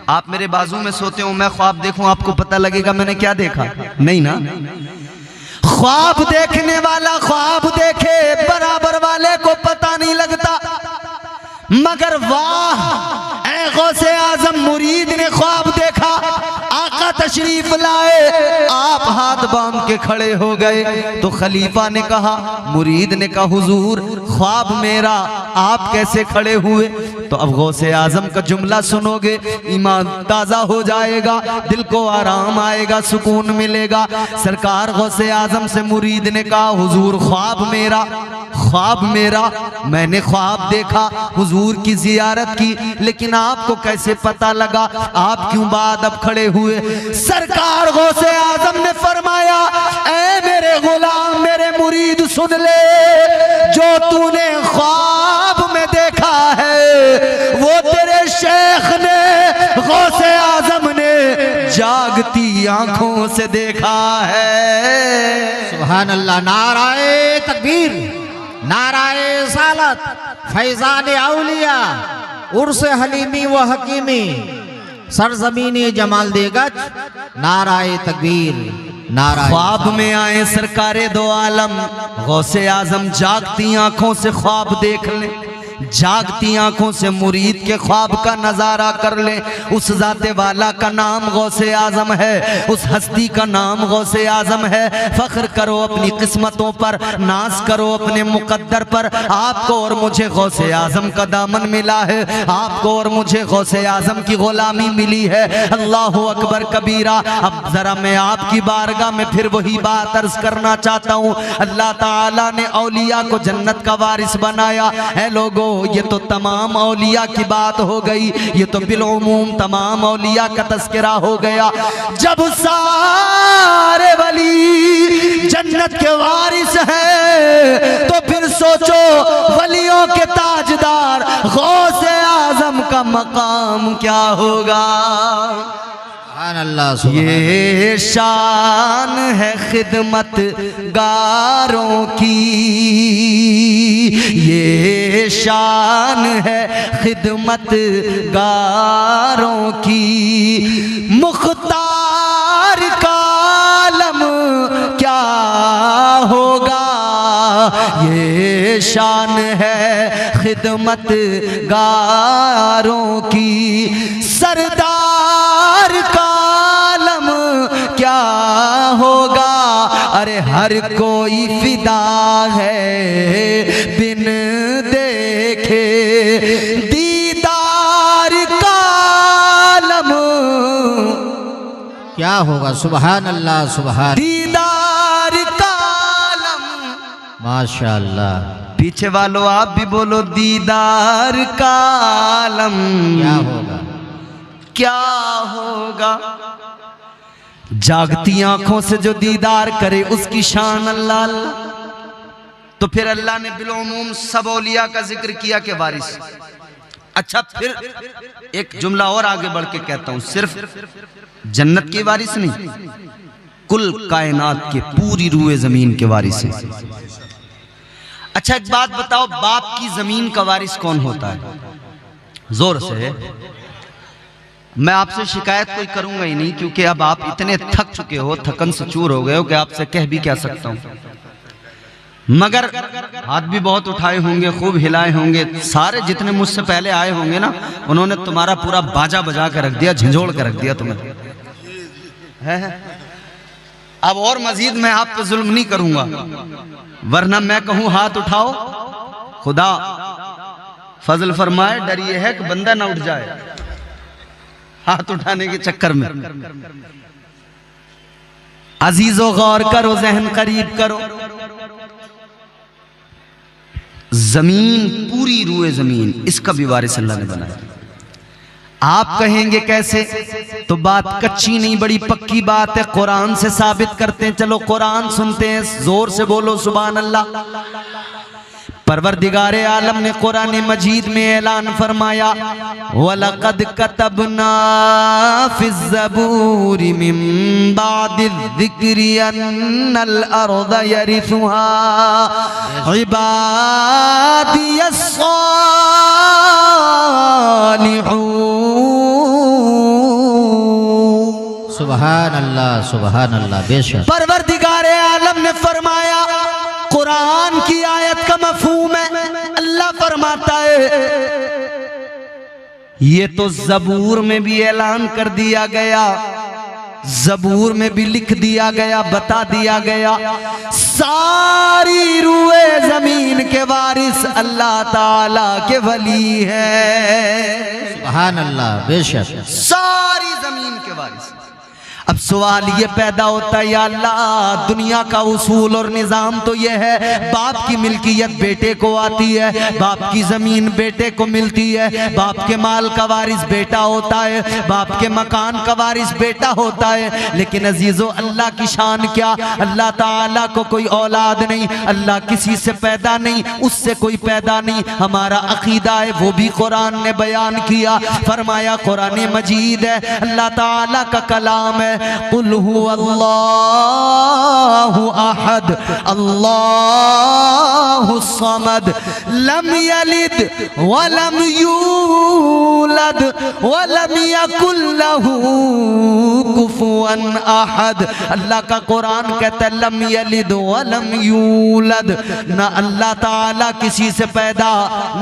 S1: आप मेरे बाजू में सोते हो, मैं ख्वाब देखूं, आपको पता लगेगा मैंने क्या देखा? नहीं ना। ख्वाब देखने वाला ख्वाब देखे, बराबर वाले को पता नहीं लगता। मगर वाह, ऐ गौसे आजम मुरीद ने ख्वाब देखा, आका तशरीफ लाए, आप हाथ बांध के खड़े हो गए। तो खलीफा ने कहा, मुरीद ने कहा, हुजूर ख्वाब मेरा, आप कैसे खड़े हुए? तो अब गौसे आजम का जुमला सुनोगे, ईमान ताजा हो जाएगा, दिल को आराम आएगा, सुकून मिलेगा। सरकार गौसे आजम से मुरीद ने कहा, हुजूर ख्वाब मेरा, मैंने ख्वाब देखा, हुजूर की जियारत की, लेकिन आपको कैसे पता लगा? आप क्यों बाद अब खड़े हुए? सरकार गौसे आजम ने फरमाया, ऐ मेरे गुलाम, मेरे मुरीद सुन ले, जो तूने ख्वाब में देखा है वो तेरे शेख ने, गौसे आजम ने जागती आंखों से देखा है।
S3: सुभान अल्लाह। नाराए तकबीर, नाराए सालत, फैजान औलिया, उर्स हलीमी व हकीमी, सरजमीनी जमाल देगज, नाराए तकबीर, नाराए।
S1: ख्वाब में आए सरकारे दो आलम, गौसे आजम जागती आंखों से ख्वाब देख ले, जागती आंखों से मुरीद के ख्वाब का नजारा कर ले। उस जाते वाला का नाम गौसे आजम है, उस हस्ती का नाम गौसे आजम है। फख्र करो अपनी किस्मतों पर, नाज करो अपने मुकद्दर पर। आपको और मुझे गौसे आजम का दामन मिला है, आपको और मुझे गौसे आजम की गुलामी मिली है। अल्लाह अकबर कबीरा। अब जरा मैं आपकी बारगाह में फिर वही बात अर्ज करना चाहता हूँ। अल्लाह ताला ने औलिया को जन्नत का वारिस बनाया है। लोगों, ये तो तमाम औलिया की बात हो गई, ये तो बिलउमूम तमाम औलिया का तस्करा हो गया। जब सारे वली जन्नत के वारिस हैं, तो फिर सोचो वलियों के ताजदार गौसे आजम का मकाम क्या होगा?
S3: सुभान अल्लाह।
S1: ये शान है खिदमत गारों की, ये शान है खिदमत गारों की, मुख्तार का आलम क्या होगा? ये शान है खिदमत गारों की, सरदार का आलम क्या होगा? अरे हर कोई फिदा है बिन देखे दीदार का आलम
S3: क्या होगा? सुभान अल्लाह, सुभान,
S1: दीदार का आलम।
S3: माशाअल्लाह।
S1: पीछे वालों आप भी बोलो, दीदार का आलम
S3: क्या होगा?
S1: क्या होगा? जागती आंखों से जो दीदार करे उसकी शान अल्लाह अल्लाह। तो फिर अल्लाह ने बिलउमूम सब औलिया का जिक्र किया के वारिस। अच्छा, फिर एक जुमला और आगे बढ़ के कहता हूं, सिर्फ जन्नत के वारिस नहीं, कुल कायनात के पूरी रूए जमीन के वारिस है। अच्छा, एक बात बताओ, बाप की जमीन का वारिस कौन होता है? जोर से। मैं आपसे शिकायत कोई करूंगा ही नहीं, क्योंकि अब आप इतने थक चुके हो, थकन से चूर हो गए हो कि आपसे कह भी क्या सकता हूं। मगर हाथ भी बहुत उठाए होंगे, खूब हिलाए होंगे। सारे जितने मुझसे पहले आए होंगे ना, उन्होंने तुम्हारा पूरा बाजा बजा के रख दिया, झंझोड़ के रख दिया तुम्हें। है? अब और मजीद मैं आप पे जुल्म नहीं करूंगा, वरना मैं कहूं हाथ उठाओ, खुदा फजल फरमाए, डर ये है कि बंदा ना उठ जाए हाथ उठाने के चक्कर में। अजीजो गौर करो, जहन करीब करो। जमीन, पूरी रूए जमीन, इसका भी वारिस अल्लाह ने बनाया। आप कहेंगे कैसे? तो बात कच्ची नहीं, बड़ी पक्की बात है। कुरान से साबित करते हैं। चलो कुरान सुनते हैं, जोर से बोलो सुभान अल्लाह। परवरदिगारे आलम ने कुरान मजीद में ऐलान फरमाया, वलक़द कतबना फ़िज़्ज़बूरि मिन बादिज़्ज़िक्रि अन्नल अर्ज़ यरिथुहा इबादियस्सालिहून।
S3: सुभान अल्लाह, सुभान अल्लाह। बेशक
S1: परवरदिगारे आलम ने फरमाया, कुरान की आयत का मफहूम है, अल्लाह फरमाता है, ये तो ज़बूर में भी ऐलान कर दिया गया, ज़बूर में भी लिख दिया गया, बता दिया गया, सारी रूए जमीन के वारिस अल्लाह ताला के वली है।
S3: सुभान अल्लाह, बेशक।
S1: सारी जमीन के वारिस। अब सवाल ये पैदा होता है, या अल्लाह दुनिया का उसूल और निज़ाम तो ये है, बाप की मिल्कियत बेटे को आती है, बाप की ज़मीन बेटे को मिलती है, बाप के माल का वारिस बेटा होता है, बाप के मकान का वारिस बेटा होता है। लेकिन अजीज़ो अल्लाह की शान क्या, अल्लाह ताला को कोई औलाद नहीं, अल्लाह किसी से पैदा नहीं, उससे कोई पैदा नहीं। हमारा अकीदा है वो भी कुरान ने बयान किया, फरमाया कुरान मजीद है, अल्लाह ताला का कलाम है, कुल हुवल्लाहु अहद अल्लाहु समद लम यलिद वलम यूलद वलम यकुल लहू कुफुवन अहद। अल्लाह का कुरान कहता है लम यलिद वलम यूलद, ना अल्लाह ताला किसी से पैदा,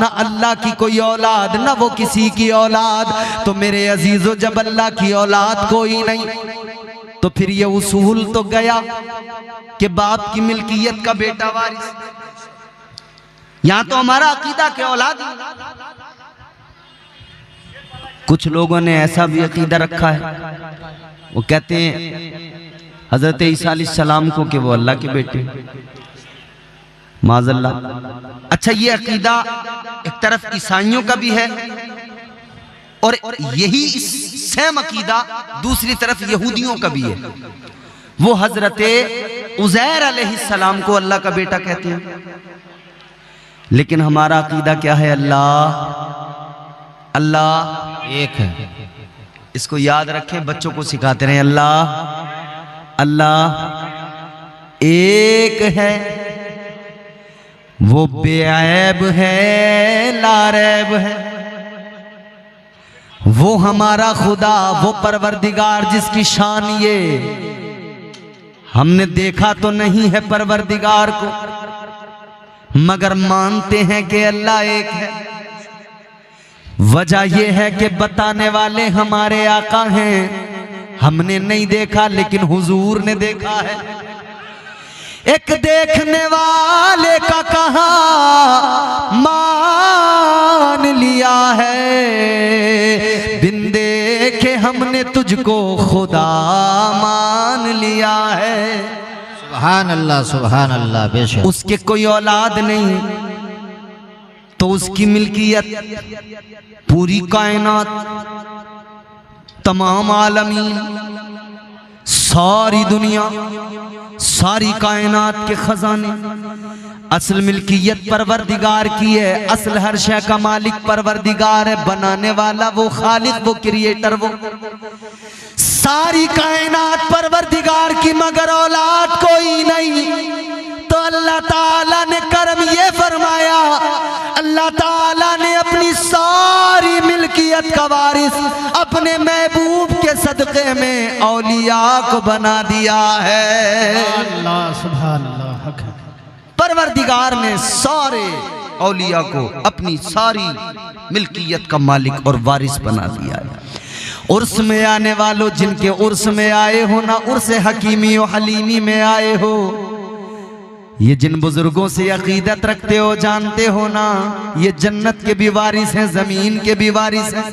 S1: ना अल्लाह की कोई औलाद, ना वो किसी की औलाद। तो मेरे अजीजों, जब अल्लाह की औलाद कोई नहीं तो फिर ये उसूल तो गया कि बाप की मिल्कियत का बेटा वारिस। यहां तो हमारा अकीदा के औलाद। कुछ लोगों ने ऐसा भी अकीदा रखा है, वो कहते हैं हजरत ईसा अलैहिस्सलाम को कि वो अल्लाह के बेटे, माज़अल्लाह। अच्छा, ये अकीदा एक तरफ ईसाइयों का भी है और यही सेम अकीदा दूसरी तरफ यहूदियों का भी है। वो हजरत उज़ैर अलैहिस्सलाम को अल्लाह का बेटा कहते हैं। लेकिन हमारा अकीदा क्या है, अल्लाह
S3: एक है।
S1: इसको याद रखें, बच्चों को सिखाते रहे, अल्लाह एक है, वो बेऐब है, लारैब है। वो हमारा खुदा, वो परवरदिगार जिसकी शान ये, हमने देखा तो नहीं है परवरदिगार को, मगर मानते हैं कि अल्लाह एक है। वजह यह है कि बताने वाले हमारे आका हैं, हमने नहीं देखा लेकिन हुजूर ने देखा है। एक देखने वाले का कहा मान लिया है, बिन देखे हमने तुझको खुदा मान लिया है।
S3: सुभान अल्लाह, बेशक।
S1: उसके कोई औलाद नहीं तो उसकी मिल्कियत पूरी कायनात, तमाम आलमीन, सारी दुनिया, सारी कायनात के खजाने, असल मिल्कियत परवरदिगार की है। असल हर शय का मालिक परवरदिगार है, बनाने वाला वो खालिक, वो क्रिएटर, वो सारी कायनात परवरदिगार की, मगर औलाद कोई नहीं। तो अल्लाह ताला ने करम ये फरमाया, अल्लाह ताला ने अपनी सारी मिल्कियत का वारिस अपने महबूब के सदक़े में औलिया को बना दिया है।
S2: अल्लाह सुभान अल्लाह।
S1: परवरदिगार ने सारे औलिया को अपनी सारी मिल्कियत का मालिक और वारिस बना दिया है। उर्स में आने वालों, जिनके उर्स में आए हो ना, उर्स हकीमी और हलीमी में आए हो, ये जिन बुजुर्गों से अकीदत रखते हो, जानते हो ना, ये जन्नत के भी वारिस हैं, जमीन के भी वारिस हैं।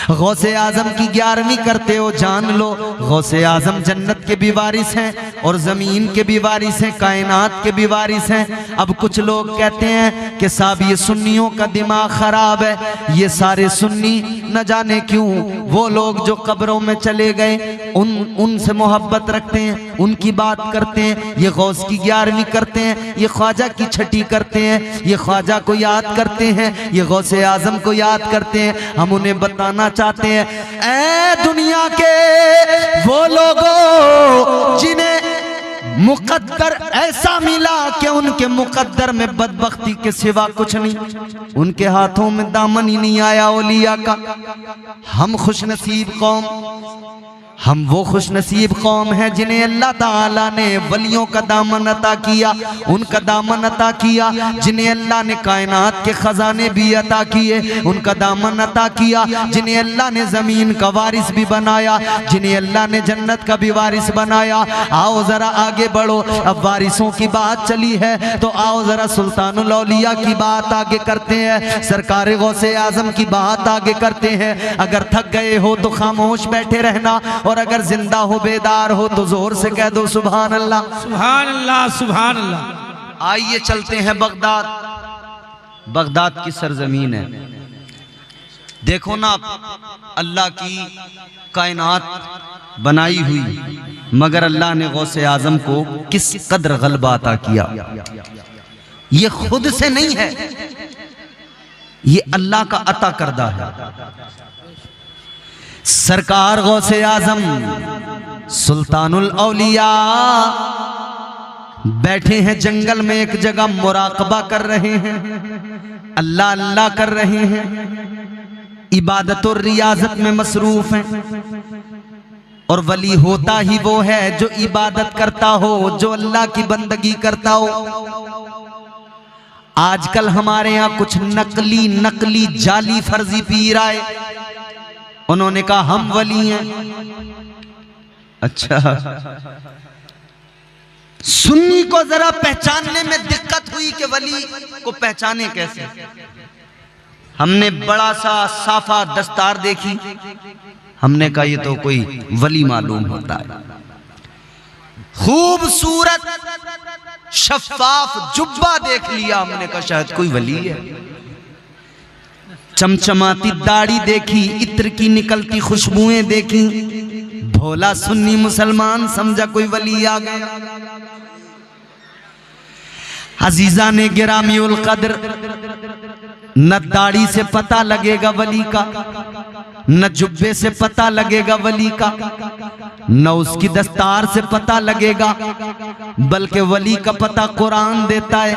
S1: गौसे आजम की 11वीं करते हो, जान लो गौसे आजम जन्नत के भी वारिस हैं और जमीन के भी वारिस हैं, कायनात के भी वारिस हैं। अब कुछ लोग कहते हैं कि साहब ये सुन्नियों का दिमाग खराब है, ये सारे सुन्नी न जाने क्यों, वो लोग जो कब्रों में चले गए उनसे मोहब्बत रखते हैं, उनकी बात करते हैं, ये गौस की 11वीं करते हैं, ये ख्वाजा की 6ठी करते हैं, ये ख्वाजा को याद करते हैं, ये गौसे आजम को याद करते हैं। हम उन्हें बताना चाहते हैं, ऐ दुनिया के वो लोगों जिन्हें मुकद्दर ऐसा मिला कि उनके मुकद्दर में बदबख्ती के सिवा कुछ नहीं, उनके हाथों में दामन ही नहीं आया औलिया का। हम खुशनसीब कौम, हम वो खुश नसीब कौम है जिन्हें अल्लाह ताला ने वलियों का दामन अता किया, उनका दामन अता किया। जिन्हें अल्लाह ने कायनात के खजाने भी अता किए, उनका दामन अता किया। जिन्हें अल्लाह ने ज़मीन का वारिस भी बनाया, जिन्हें अल्लाह ने जन्नत का भी वारिस बनाया। आओ ज़रा आगे बढ़ो, अब वारिसों की बात चली है तो आओ ज़रा सुल्तानुल औलिया की बात आगे करते हैं, सरकार गौसे आज़म की बात आगे करते हैं। अगर थक गए हो तो खामोश बैठे रहना, और अगर जिंदा हो बेदार हो तो जोर से कह दो सुभान अल्लाह,
S2: सुभान अल्लाह, सुभान अल्लाह।
S1: आइए चलते हैं बगदाद। बगदाद की सरजमीन है। देखो ना, अल्लाह की कायनात बनाई हुई, मगर अल्लाह ने गौसे आजम को किस कदर गलबा अता किया। ये खुद से नहीं है, ये अल्लाह का अता करदा है। सरकार गौसे आजम सुल्तानुल औलिया बैठे हैं जंगल में, एक जगह मुराकबा कर रहे हैं, अल्लाह अल्लाह कर रहे हैं, इबादत और रियाजत में मसरूफ हैं। और वली होता ही वो है जो इबादत करता हो, जो अल्लाह की बंदगी करता हो। आजकल हमारे यहाँ कुछ नकली जाली फर्जी पीर आए, उन्होंने कहा हम वली हैं। अच्छा, सुन्नी को जरा पहचानने में दिक्कत हुई कि वली को पहचाने कैसे। हमने बड़ा सा साफा दस्तार देखी, हमने कहा ये तो कोई वली मालूम होता है। खूबसूरत शफाफ जुब्बा देख लिया, हमने कहा शायद कोई वली है। चमचमाती दाढ़ी देखी, इत्र की निकलती खुशबुएं देखी, भोला सुन्नी मुसलमान समझा कोई वली आ गया। अजीजा ने गिरामी उल कद्र, न दाढ़ी से पता लगेगा वली का, न जुब्बे से पता लगेगा वली का, न उसकी दस्तार से पता लगेगा, बल्कि वली का पता कुरान देता है।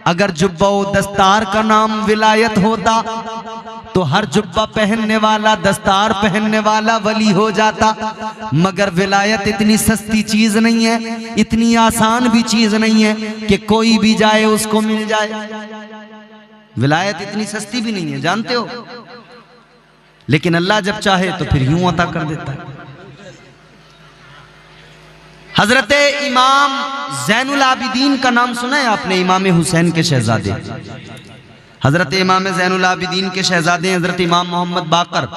S1: अगर जुब्बा दस्तार का नाम विलायत होता तो हर जुब्बा पहनने वाला, दस्तार पहनने वाला वली हो जाता। मगर विलायत इतनी सस्ती चीज नहीं है, इतनी आसान भी चीज नहीं है कि कोई भी जाए उसको मिल जाए। विलायत इतनी सस्ती भी नहीं है, जानते हो। लेकिन अल्लाह जब चाहे तो फिर यूं अता कर देता है। हजरत इमाम ज़ैनुल आबिदीन का नाम सुना है आपने? इमाम हुसैन के शहजादे, हजरत इमाम ज़ैनुल आबिदीन के शहजादे हजरत इमाम मोहम्मद बाकर।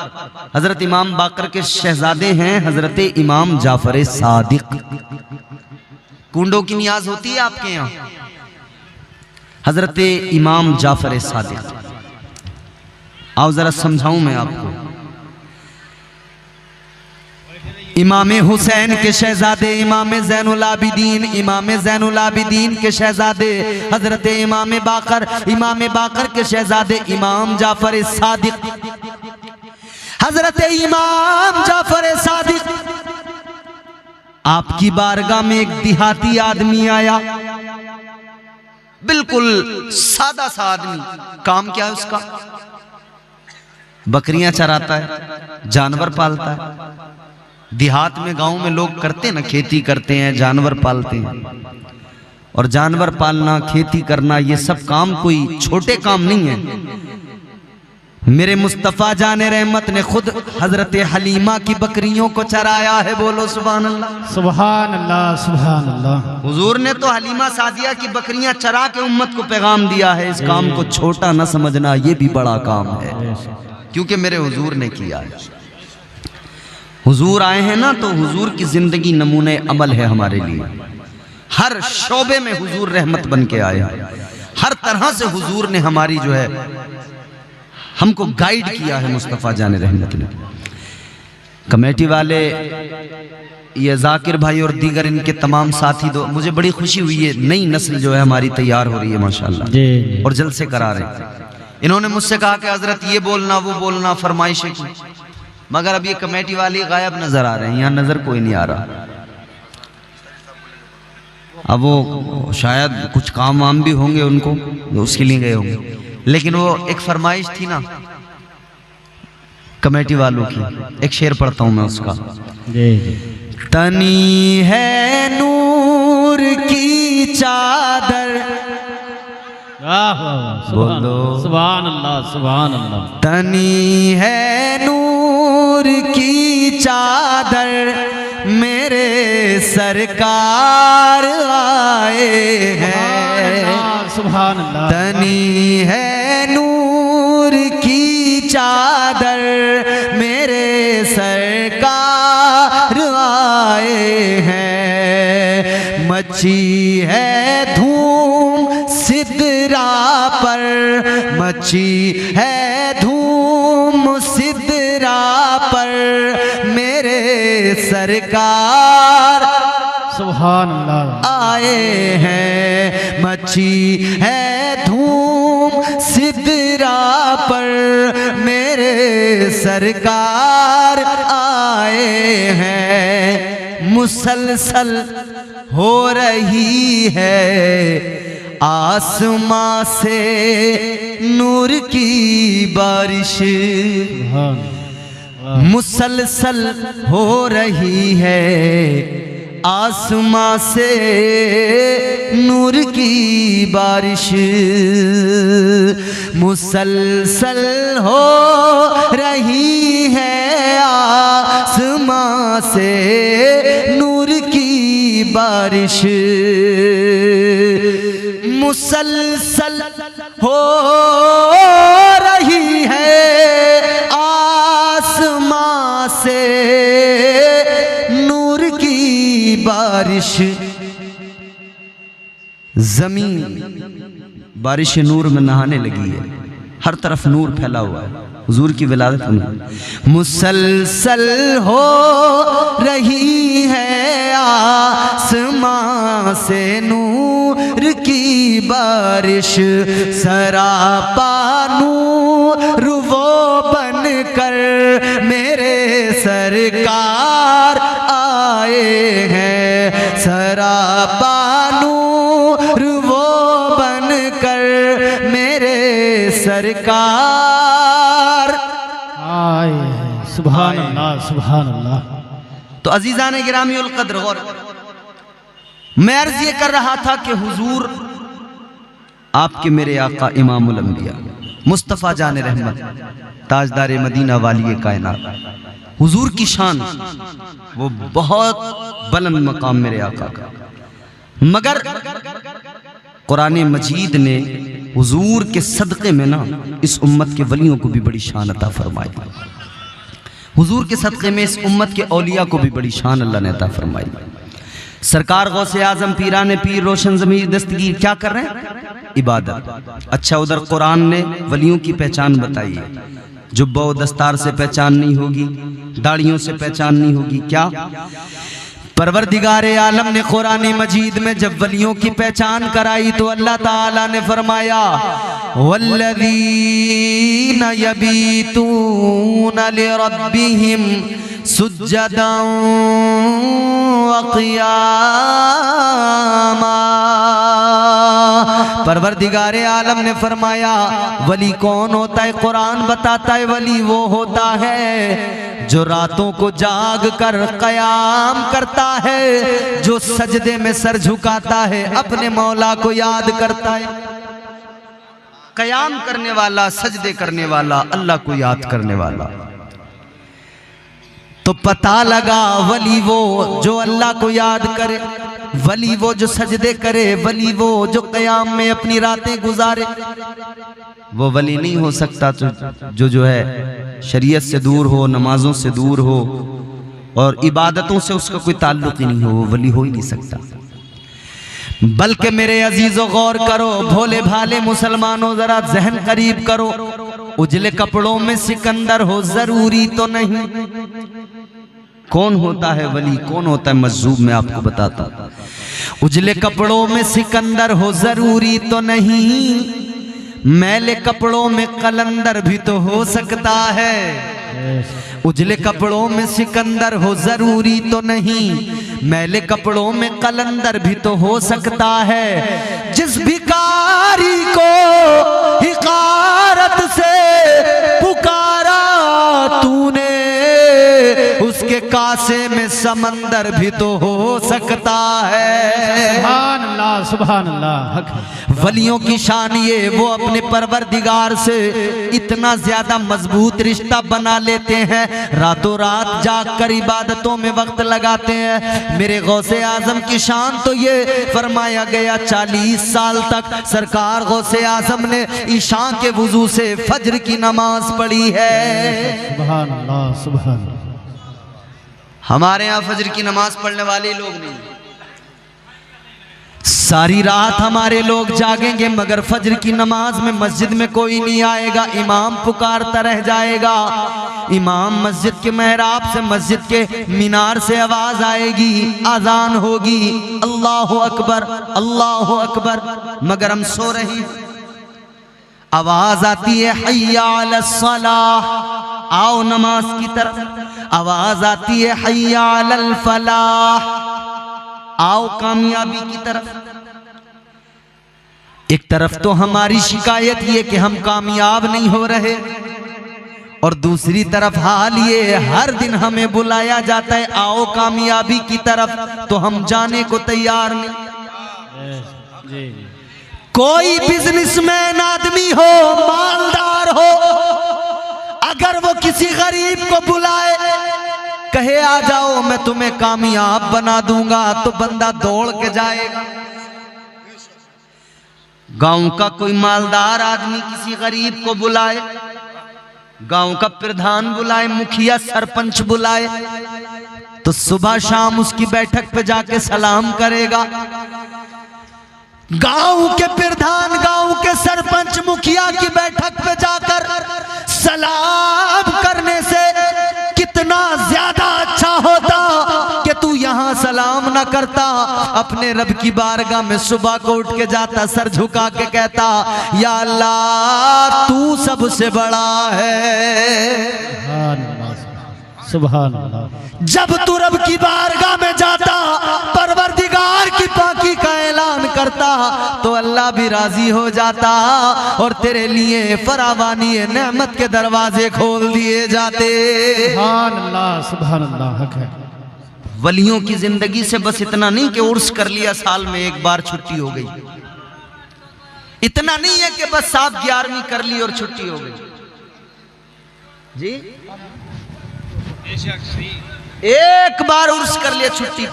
S1: हजरत इमाम बाकर के शहजादे हैं हजरत इमाम जाफर सादिक। कुंडों की नियाज होती है आपके यहाँ? हजरत इमाम जाफर सादिक। आओ जरा समझाऊं मैं आपको। इमाम हुसैन के शहजादे इमाम ज़ैनुल आबिदीन, इमाम ज़ैनुल आबिदीन के शहजादे हजरत इमाम बाकर के शहजादे इमाम जाफर सादिक। हजरत इमाम जाफर सादिक आपकी बारगाह में एक देहाती आदमी आया, बिल्कुल सादा सा आदमी। काम क्या है उसका? बकरियां चराता है, जानवर पालता है। देहात में, गांव में लोग करते हैं ना, खेती करते हैं, जानवर पालते हैं। और जानवर पालना, खेती करना, ये सब काम कोई छोटे काम नहीं है। मेरे मुस्तफ़ा जाने रहमत ने खुद हजरत हलीमा की बकरियों को चराया है। बोलो सुभान अल्लाह,
S2: सुभान अल्लाह, सुभान अल्लाह।
S1: हुजूर ने तो हलीमा सादिया की बकरियां चरा के उम्मत को पैगाम दिया है, इस काम को छोटा न समझना, ये भी बड़ा काम है, क्योंकि मेरे हुजूर ने किया है। हुजूर आए हैं ना, तो हुजूर की जिंदगी नमूने अमल है हमारे लिए। हर शोबे में हुजूर रहमत बन के आए हैं। हर तरह से हुजूर ने हमारी जो है हमको गाइड किया है मुस्तफ़ा जाने रहमत ने। कमेटी वाले, ये जाकिर भाई और दीगर इनके तमाम साथी, दो मुझे बड़ी खुशी हुई है। नई नस्ल जो है हमारी तैयार हो रही है माशाल्लाह, और जलसे करा रहे हैं। इन्होंने मुझसे कहा कि हजरत ये बोलना वो बोलना, फरमाइशें की, मगर अब ये कमेटी वाले गायब नजर आ रहे हैं, यहाँ नजर कोई नहीं आ रहा। अब वो शायद कुछ काम वाम भी होंगे उनको, उसके लिए गए होंगे। लेकिन वो एक फरमाइश थी ना, कमेटी वालों की। एक शेर पढ़ता हूं मैं उसका।
S2: जी जी।
S1: तनी है नूर की चादर, बोलो
S2: सुभान अल्लाह सुभान अल्लाह।
S1: तनी है नूर की चादर, मेरे सरकार आए हैं।
S2: सुभान अल्लाह।
S1: तनी है नूर की चादर, मेरे सरकार आए हैं। मची है धूम सिदरा पर, मची है धूम सिदरा पर, मेरे सरकार
S2: सुभान अल्लाह
S1: आए हैं। मची है धूम सिदरा पर, मेरे सरकार आए हैं। मुसलसल हो रही है आसमां से नूर की बारिश, मुसलसल हो रही है आसमां से नूर की बारिश, मुसलसल हो रही है आसमां से नूर की बारिश, मुसलसल हो रही है आसमां से नूर की बारिश। जमीन बारिश नूर में नहाने लगी है, हर तरफ नूर फैला हुआ है हुजूर की विलादत में। मुसलसल हो रही है आसमां से नूर की बारिश, सरापा नूर वो बन कर मेरे सरकार आए हैं। सरापा नूर वो बन कर मेरे सरकार
S2: आए हैं। सुभान अल्लाह सुभान अल्लाह।
S1: तो अजीजान गिरामी उल कद्र, गौर, मैं अर्ज ये कर रहा था कि हुजूर आपके मेरे आका इमामुल अंबिया मुस्तफ़ा जान रहमत ताजदार मदीना वाली कायनात, हुजूर की शान वो बहुत बुलंद मकाम मेरे आका का, मगर कुरान मजीद ने हुजूर के सदक़े में ना इस उम्मत के वलियों को भी बड़ी शान अता फरमाई। हुजूर के सदक़े में इस उम्मत के औलिया को भी बड़ी शान अल्लाह ने अता फरमाई। सरकार गौसे आजम पीराने पीर रोशन ज़मीर दस्तगीर क्या कर रहे हैं? इबादत। अच्छा, उधर कुरान ने वलियों की पहचान बताई है। जुब्बा व दस्तार से पहचान नहीं होगी, दाढ़ियों से पहचान नहीं होगी। क्या परवरदिगारे आलम ने कुरान मजीद में जब वलियों की पहचान कराई तो अल्लाह ताला ने फरमाया, वल्लज़ीना यबीतूना लिरब्बिहिम सुज्जदन व क़ियामा। परवरदिगारे आलम ने फरमाया वली कौन होता है? कुरान बताता है वली वो होता है जो रातों को जाग कर कयाम करता है, जो सजदे में सर झुकाता है, अपने मौला को याद करता है। कयाम करने वाला, सजदे करने वाला, अल्लाह को याद करने वाला। तो पता लगा वली वो जो अल्लाह को याद करे, वली वो जो सजदे करे, वली वो जो कयाम में अपनी रातें गुजारे। वो वली नहीं हो सकता तो जो है शरीयत से दूर हो, नमाजों से दूर हो और इबादतों से उसका कोई ताल्लुक ही नहीं हो, वो वली हो ही नहीं सकता। बल्कि मेरे अजीजों गौर करो, भोले भाले मुसलमानों जरा जहन करीब करो। उजले कपड़ों में सिकंदर हो जरूरी तो नहीं। कौन होता है वली, कौन होता है मजजूब, मैं आपको बताता। उजले कपड़ों में सिकंदर हो जरूरी तो नहीं, मैले कपड़ों में कलंदर भी तो हो सकता है। उजले कपड़ों में सिकंदर हो जरूरी तो नहीं, मैले कपड़ों में कलंदर भी तो हो सकता है। जिस भिखारी को हिकारत से पुकारा तू प्यासे में समंदर भी तो हो सकता है।
S2: सुभान अल्लाह, सुभान अल्लाह। हक है।
S1: वलियों की शान ये, वो अपने परवरदिगार से इतना ज्यादा मजबूत रिश्ता बना लेते हैं, रातों रात जाग कर इबादतों में वक्त लगाते हैं। मेरे गौसे आजम की शान तो ये, फरमाया गया 40 साल तक सरकार गौसे आजम ने ईशा के वुजू से फज्र की नमाज पढ़ी है।
S2: सुभान अल्लाह, सुभान अल्लाह।
S1: हमारे यहाँ फज्र की नमाज पढ़ने वाले लोग नहीं, सारी रात हमारे लोग जागेंगे मगर फज्र की नमाज में मस्जिद में कोई नहीं आएगा। इमाम पुकारता रह जाएगा, इमाम मस्जिद के मेहराब से, मस्जिद के मीनार से आवाज आएगी, आजान होगी, अल्लाह अकबर अल्लाह अकबर, मगर हम सो रहे हैं। आवाज आती है हय्या अलस सलाह, आओ नमाज की तरफ। आवाज आती है हय्या अलल फलाह, आओ कामयाबी की तरफ। एक तरफ तो हमारी शिकायत ये कि हम कामयाब नहीं हो रहे, और दूसरी तरफ हाल ये हर दिन हमें बुलाया जाता है आओ कामयाबी की तरफ, तो हम जाने को तैयार नहीं। कोई बिजनेसमैन आदमी हो, मालदार हो, अगर वो किसी गरीब को बुलाए, कहे आ जाओ मैं तुम्हें कामयाब बना दूंगा, तो बंदा दौड़ के जाएगा। गांव का कोई मालदार आदमी किसी गरीब को बुलाए, गांव का प्रधान बुलाए, मुखिया सरपंच बुलाए, तो सुबह शाम उसकी बैठक पे जाके सलाम करेगा। गांव के प्रधान, गांव के सरपंच, मुखिया की बैठक पे जाकर सलाम करने से कितना ज्यादा अच्छा होता कि तू यहां सलाम ना करता, अपने रब की बारगाह में सुबह को उठ के जाता, सर झुका के कहता या अल्लाह तू सबसे बड़ा है।
S2: सुभान अल्लाह।
S1: जब तू रब की बारगाह में जाता, परवरदिगार की पाकी का ऐलान करता, तो अल्लाह भी राजी हो जाता और तेरे लिए फरावानी नेमत के दरवाजे खोल दिए जाते।
S2: सुभान अल्लाह, सुभान अल्लाह। हक है।
S1: वलियों की जिंदगी से बस इतना नहीं कि उर्स कर लिया, साल में एक बार छुट्टी हो गई, इतना नहीं है कि बस साहब 11वीं कर ली और छुट्टी हो गई जी। एक बार उर्स कर लिया, छुट्टी।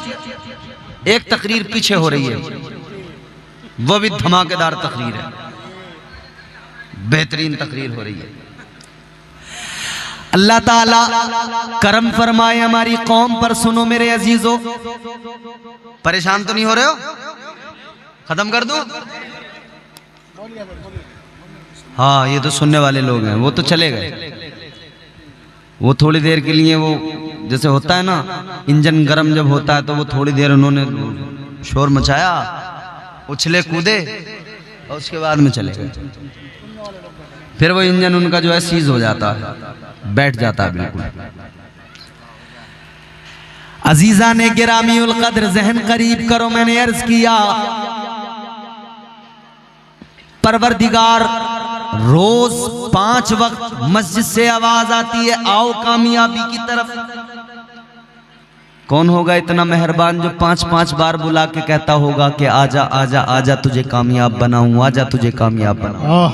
S1: एक तकरीर पीछे हो रही है, वो भी धमाकेदार तकरीर है, बेहतरीन तकरीर हो रही है। अल्लाह ताला करम फरमाए हमारी कौम पर। सुनो मेरे अजीजों, परेशान तो नहीं हो रहे हो? खत्म कर दूं? हाँ, ये तो सुनने वाले लोग हैं, वो तो चले गए। वो थोड़ी देर के लिए, वो जैसे होता है ना इंजन गरम जब होता है, तो वो थोड़ी देर उन्होंने शोर मचाया, उछले कूदे, और उसके बाद में चले गए। फिर वो इंजन उनका जो है सीज हो जाता है, बैठ जाता है बिल्कुल। अजीजा ने गिरामी उल कद्र, जहन करीब करो, मैंने अर्ज किया परवरदिगार रोज 5 वक्त मस्जिद से आवाज आती है आओ कामयाबी की तरफ। कौन होगा इतना मेहरबान जो 5-5 बार बुला के कहता होगा कि आजा आजा आजा तुझे कामयाब बनाऊं, आजा तुझे कामयाब बनाऊं?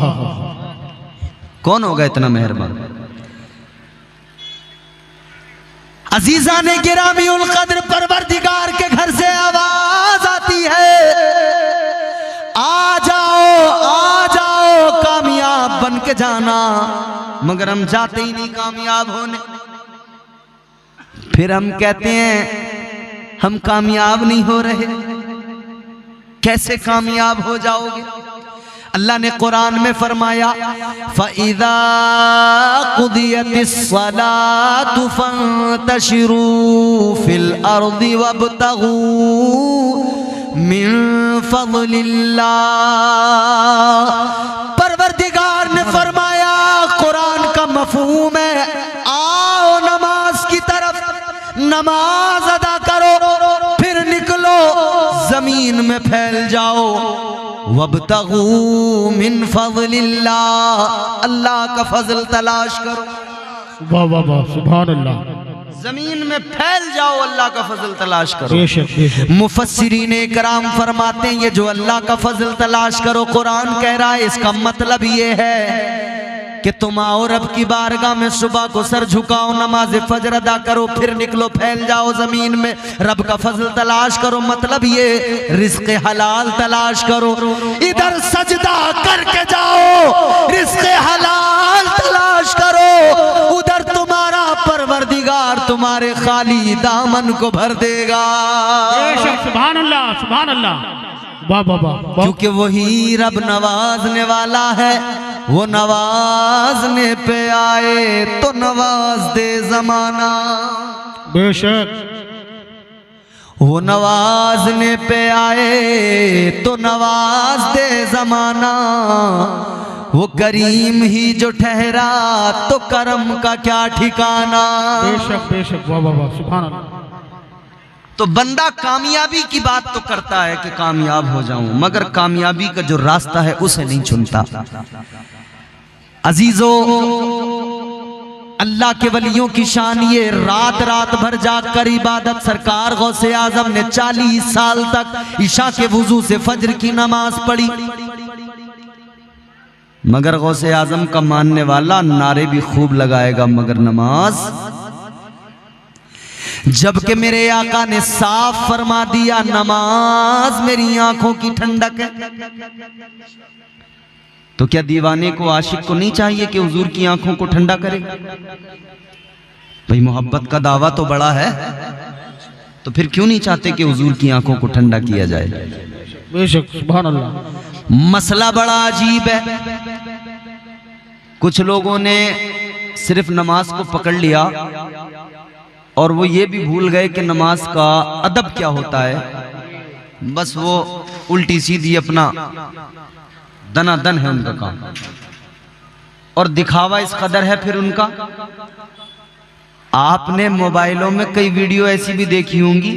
S1: कौन होगा इतना मेहरबान? अजीजा ने गिरामी उल कद्र, परवरदिगार के घर से आवाज आती है आ जाओ कामयाब बन के जाना, मगर हम जाते ही नहीं कामयाब होने। फिर हम कहते हैं हम कामयाब नहीं हो रहे। कैसे कामयाब हो जाओगे? अल्लाह ने कुरान में फरमाया फ़इज़ा क़ुदियतिस सलातु फ़ंतशिरू फ़िल अर्दि वब्तगू मिन फ़ज़लिल्लाह। परवरदिगार ने फरमाया, कुरान का मफ़हूम है आओ नमाज की तरफ, नमाज अदा करो, फिर निकलो जमीन में फैल जाओ, वब्तगू मिन फ़ज़लिल्लाह, अल्लाह का फजल तलाश करो।
S2: वाह वाह वाह, सुभान अल्लाह।
S1: जमीन में फैल जाओ, अल्लाह का फजल तलाश करो।
S2: बेशक बेशक।
S1: मुफस्सिरीन इकराम फरमाते हैं ये जो अल्लाह का फजल तलाश करो कुरान कह रहा है, इसका मतलब ये है कि तुम आओ रब की बारगाह में, सुबह को सर झुकाओ, नमाज फजर अदा करो, फिर निकलो फैल जाओ जमीन में, रब का फजल तलाश करो। मतलब ये रिज़्क़ हलाल तलाश करो, इधर सजदा करके जाओ, रिज़्क़ हलाल तलाश करो, उधर तुम्हारा परवरदिगार तुम्हारे खाली दामन को भर देगा।
S2: बेशक, सुभान अल्लाह सुभान अल्लाह, वाह वाह वाह।
S1: क्योंकि वही रब नवाजने वाला है, वो नवाजने पे आए तो नवाज दे जमाना।
S2: बेशक,
S1: वो नवाजने पे आए तो नवाज दे जमाना, वो करीम ही जो ठहरा तो करम का क्या ठिकाना।
S2: बेशक बेशक, वाह वाह वाह, सुभान अल्लाह।
S1: तो बंदा कामयाबी की बात तो करता है कि कामयाब हो जाऊं, मगर कामयाबी का जो रास्ता है उसे नहीं चुनता। अजीजों, अल्लाह के वलियों की शान ये, रात रात भर जाग कर इबादत। सरकार गौसे आजम ने 40 साल तक ईशा के वुजू से फजर की नमाज पढ़ी, मगर गौसे आजम का मानने वाला नारे भी खूब लगाएगा मगर नमाज। जबकि मेरे आका ने साफ फरमा दिया नमाज मेरी आंखों की ठंडक है। तो क्या दीवाने को, आशिक को नहीं चाहिए कि हुजूर की आंखों को ठंडा करे? भाई मोहब्बत का दावा तो बड़ा है, तो फिर क्यों नहीं चाहते कि हुजूर की आंखों को ठंडा किया जाए?
S2: बेशक, सुभान अल्लाह।
S1: मसला बड़ा अजीब है। कुछ लोगों ने सिर्फ नमाज को पकड़ लिया और वो ये भी भूल गए कि नमाज का अदब क्या होता है। बस वो उल्टी सीधी अपना दनादन है उनका काम, और दिखावा इस कदर है फिर उनका। आपने मोबाइलों में कई वीडियो ऐसी भी देखी होंगी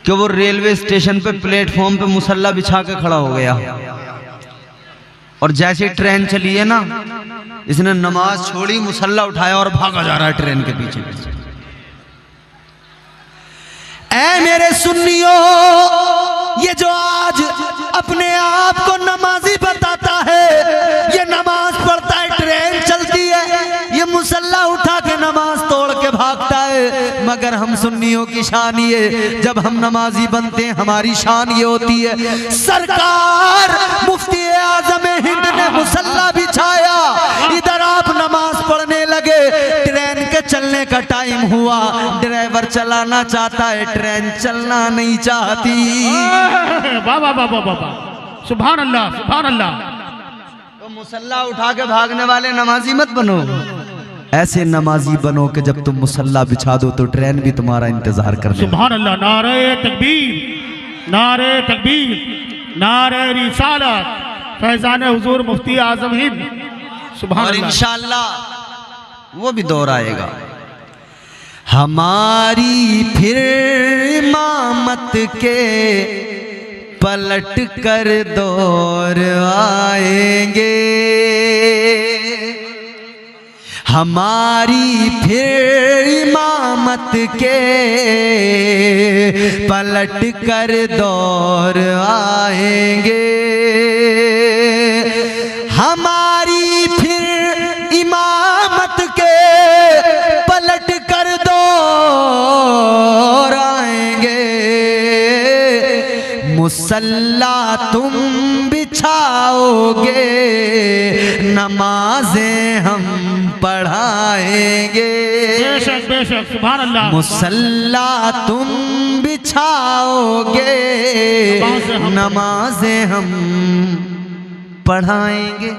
S1: कि वो रेलवे स्टेशन पे प्लेटफॉर्म पे मुसल्ला बिछा के खड़ा हो गया, और जैसे ट्रेन चली है ना, इसने नमाज छोड़ी, मुसल्ला उठाया और भागा जा रहा है ट्रेन के पीछे। ऐ मेरे सुन्नियों, ये जो आज अपने आप को नमाजी बताता है, ये नमाज पढ़ता है, ट्रेन चलती है, ये मुसल्ला उठा के नमाज तोड़ के भागता है। मगर हम सुन्नियों की शान ये, जब हम नमाजी बनते हैं हमारी शान ये होती है, सरकार मुफ्ती आजम हिंद ने मुसल्ला बिछाया, इधर आप नमाज पढ़ने लगे, ट्रेन के चलने का टाइम हुआ, ड्राइवर चलाना चाहता है, ट्रेन चलना नहीं चाहती।
S2: वाह वाह वाह वाह वाह, सुभान अल्लाह सुभान अल्लाह।
S1: तो मुसल्ला उठा के भागने वाले नमाजी मत बनो, ऐसे नमाजी बनो कि जब तुम मुसल्ला बिछा दो तो ट्रेन भी तुम्हारा इंतजार कर ले।
S2: सुभान अल्लाह। नारे तकबीर, नारे तकबीर, नारे रिसालत, फैजान हुजूर मुफ्ती आजम हिंद। सुभान
S1: और
S2: अल्लाह।
S1: इंशाअल्लाह वो भी दौर आएगा, हमारी फिर इमामत के पलट कर दौर आएंगे, हमारी फिर इमामत के पलट कर दौर आएंगे, हमारी फिर इमामत के पलट कर दौर आएंगे, मुसल्ला तुम बिछाओगे, नमाजें हम पढ़ाएंगे।
S2: बेशक बेशक, सुभान अल्लाह।
S1: मुसल्ला तुम बिछाओगे, नमाजें हम पढ़ाएंगे।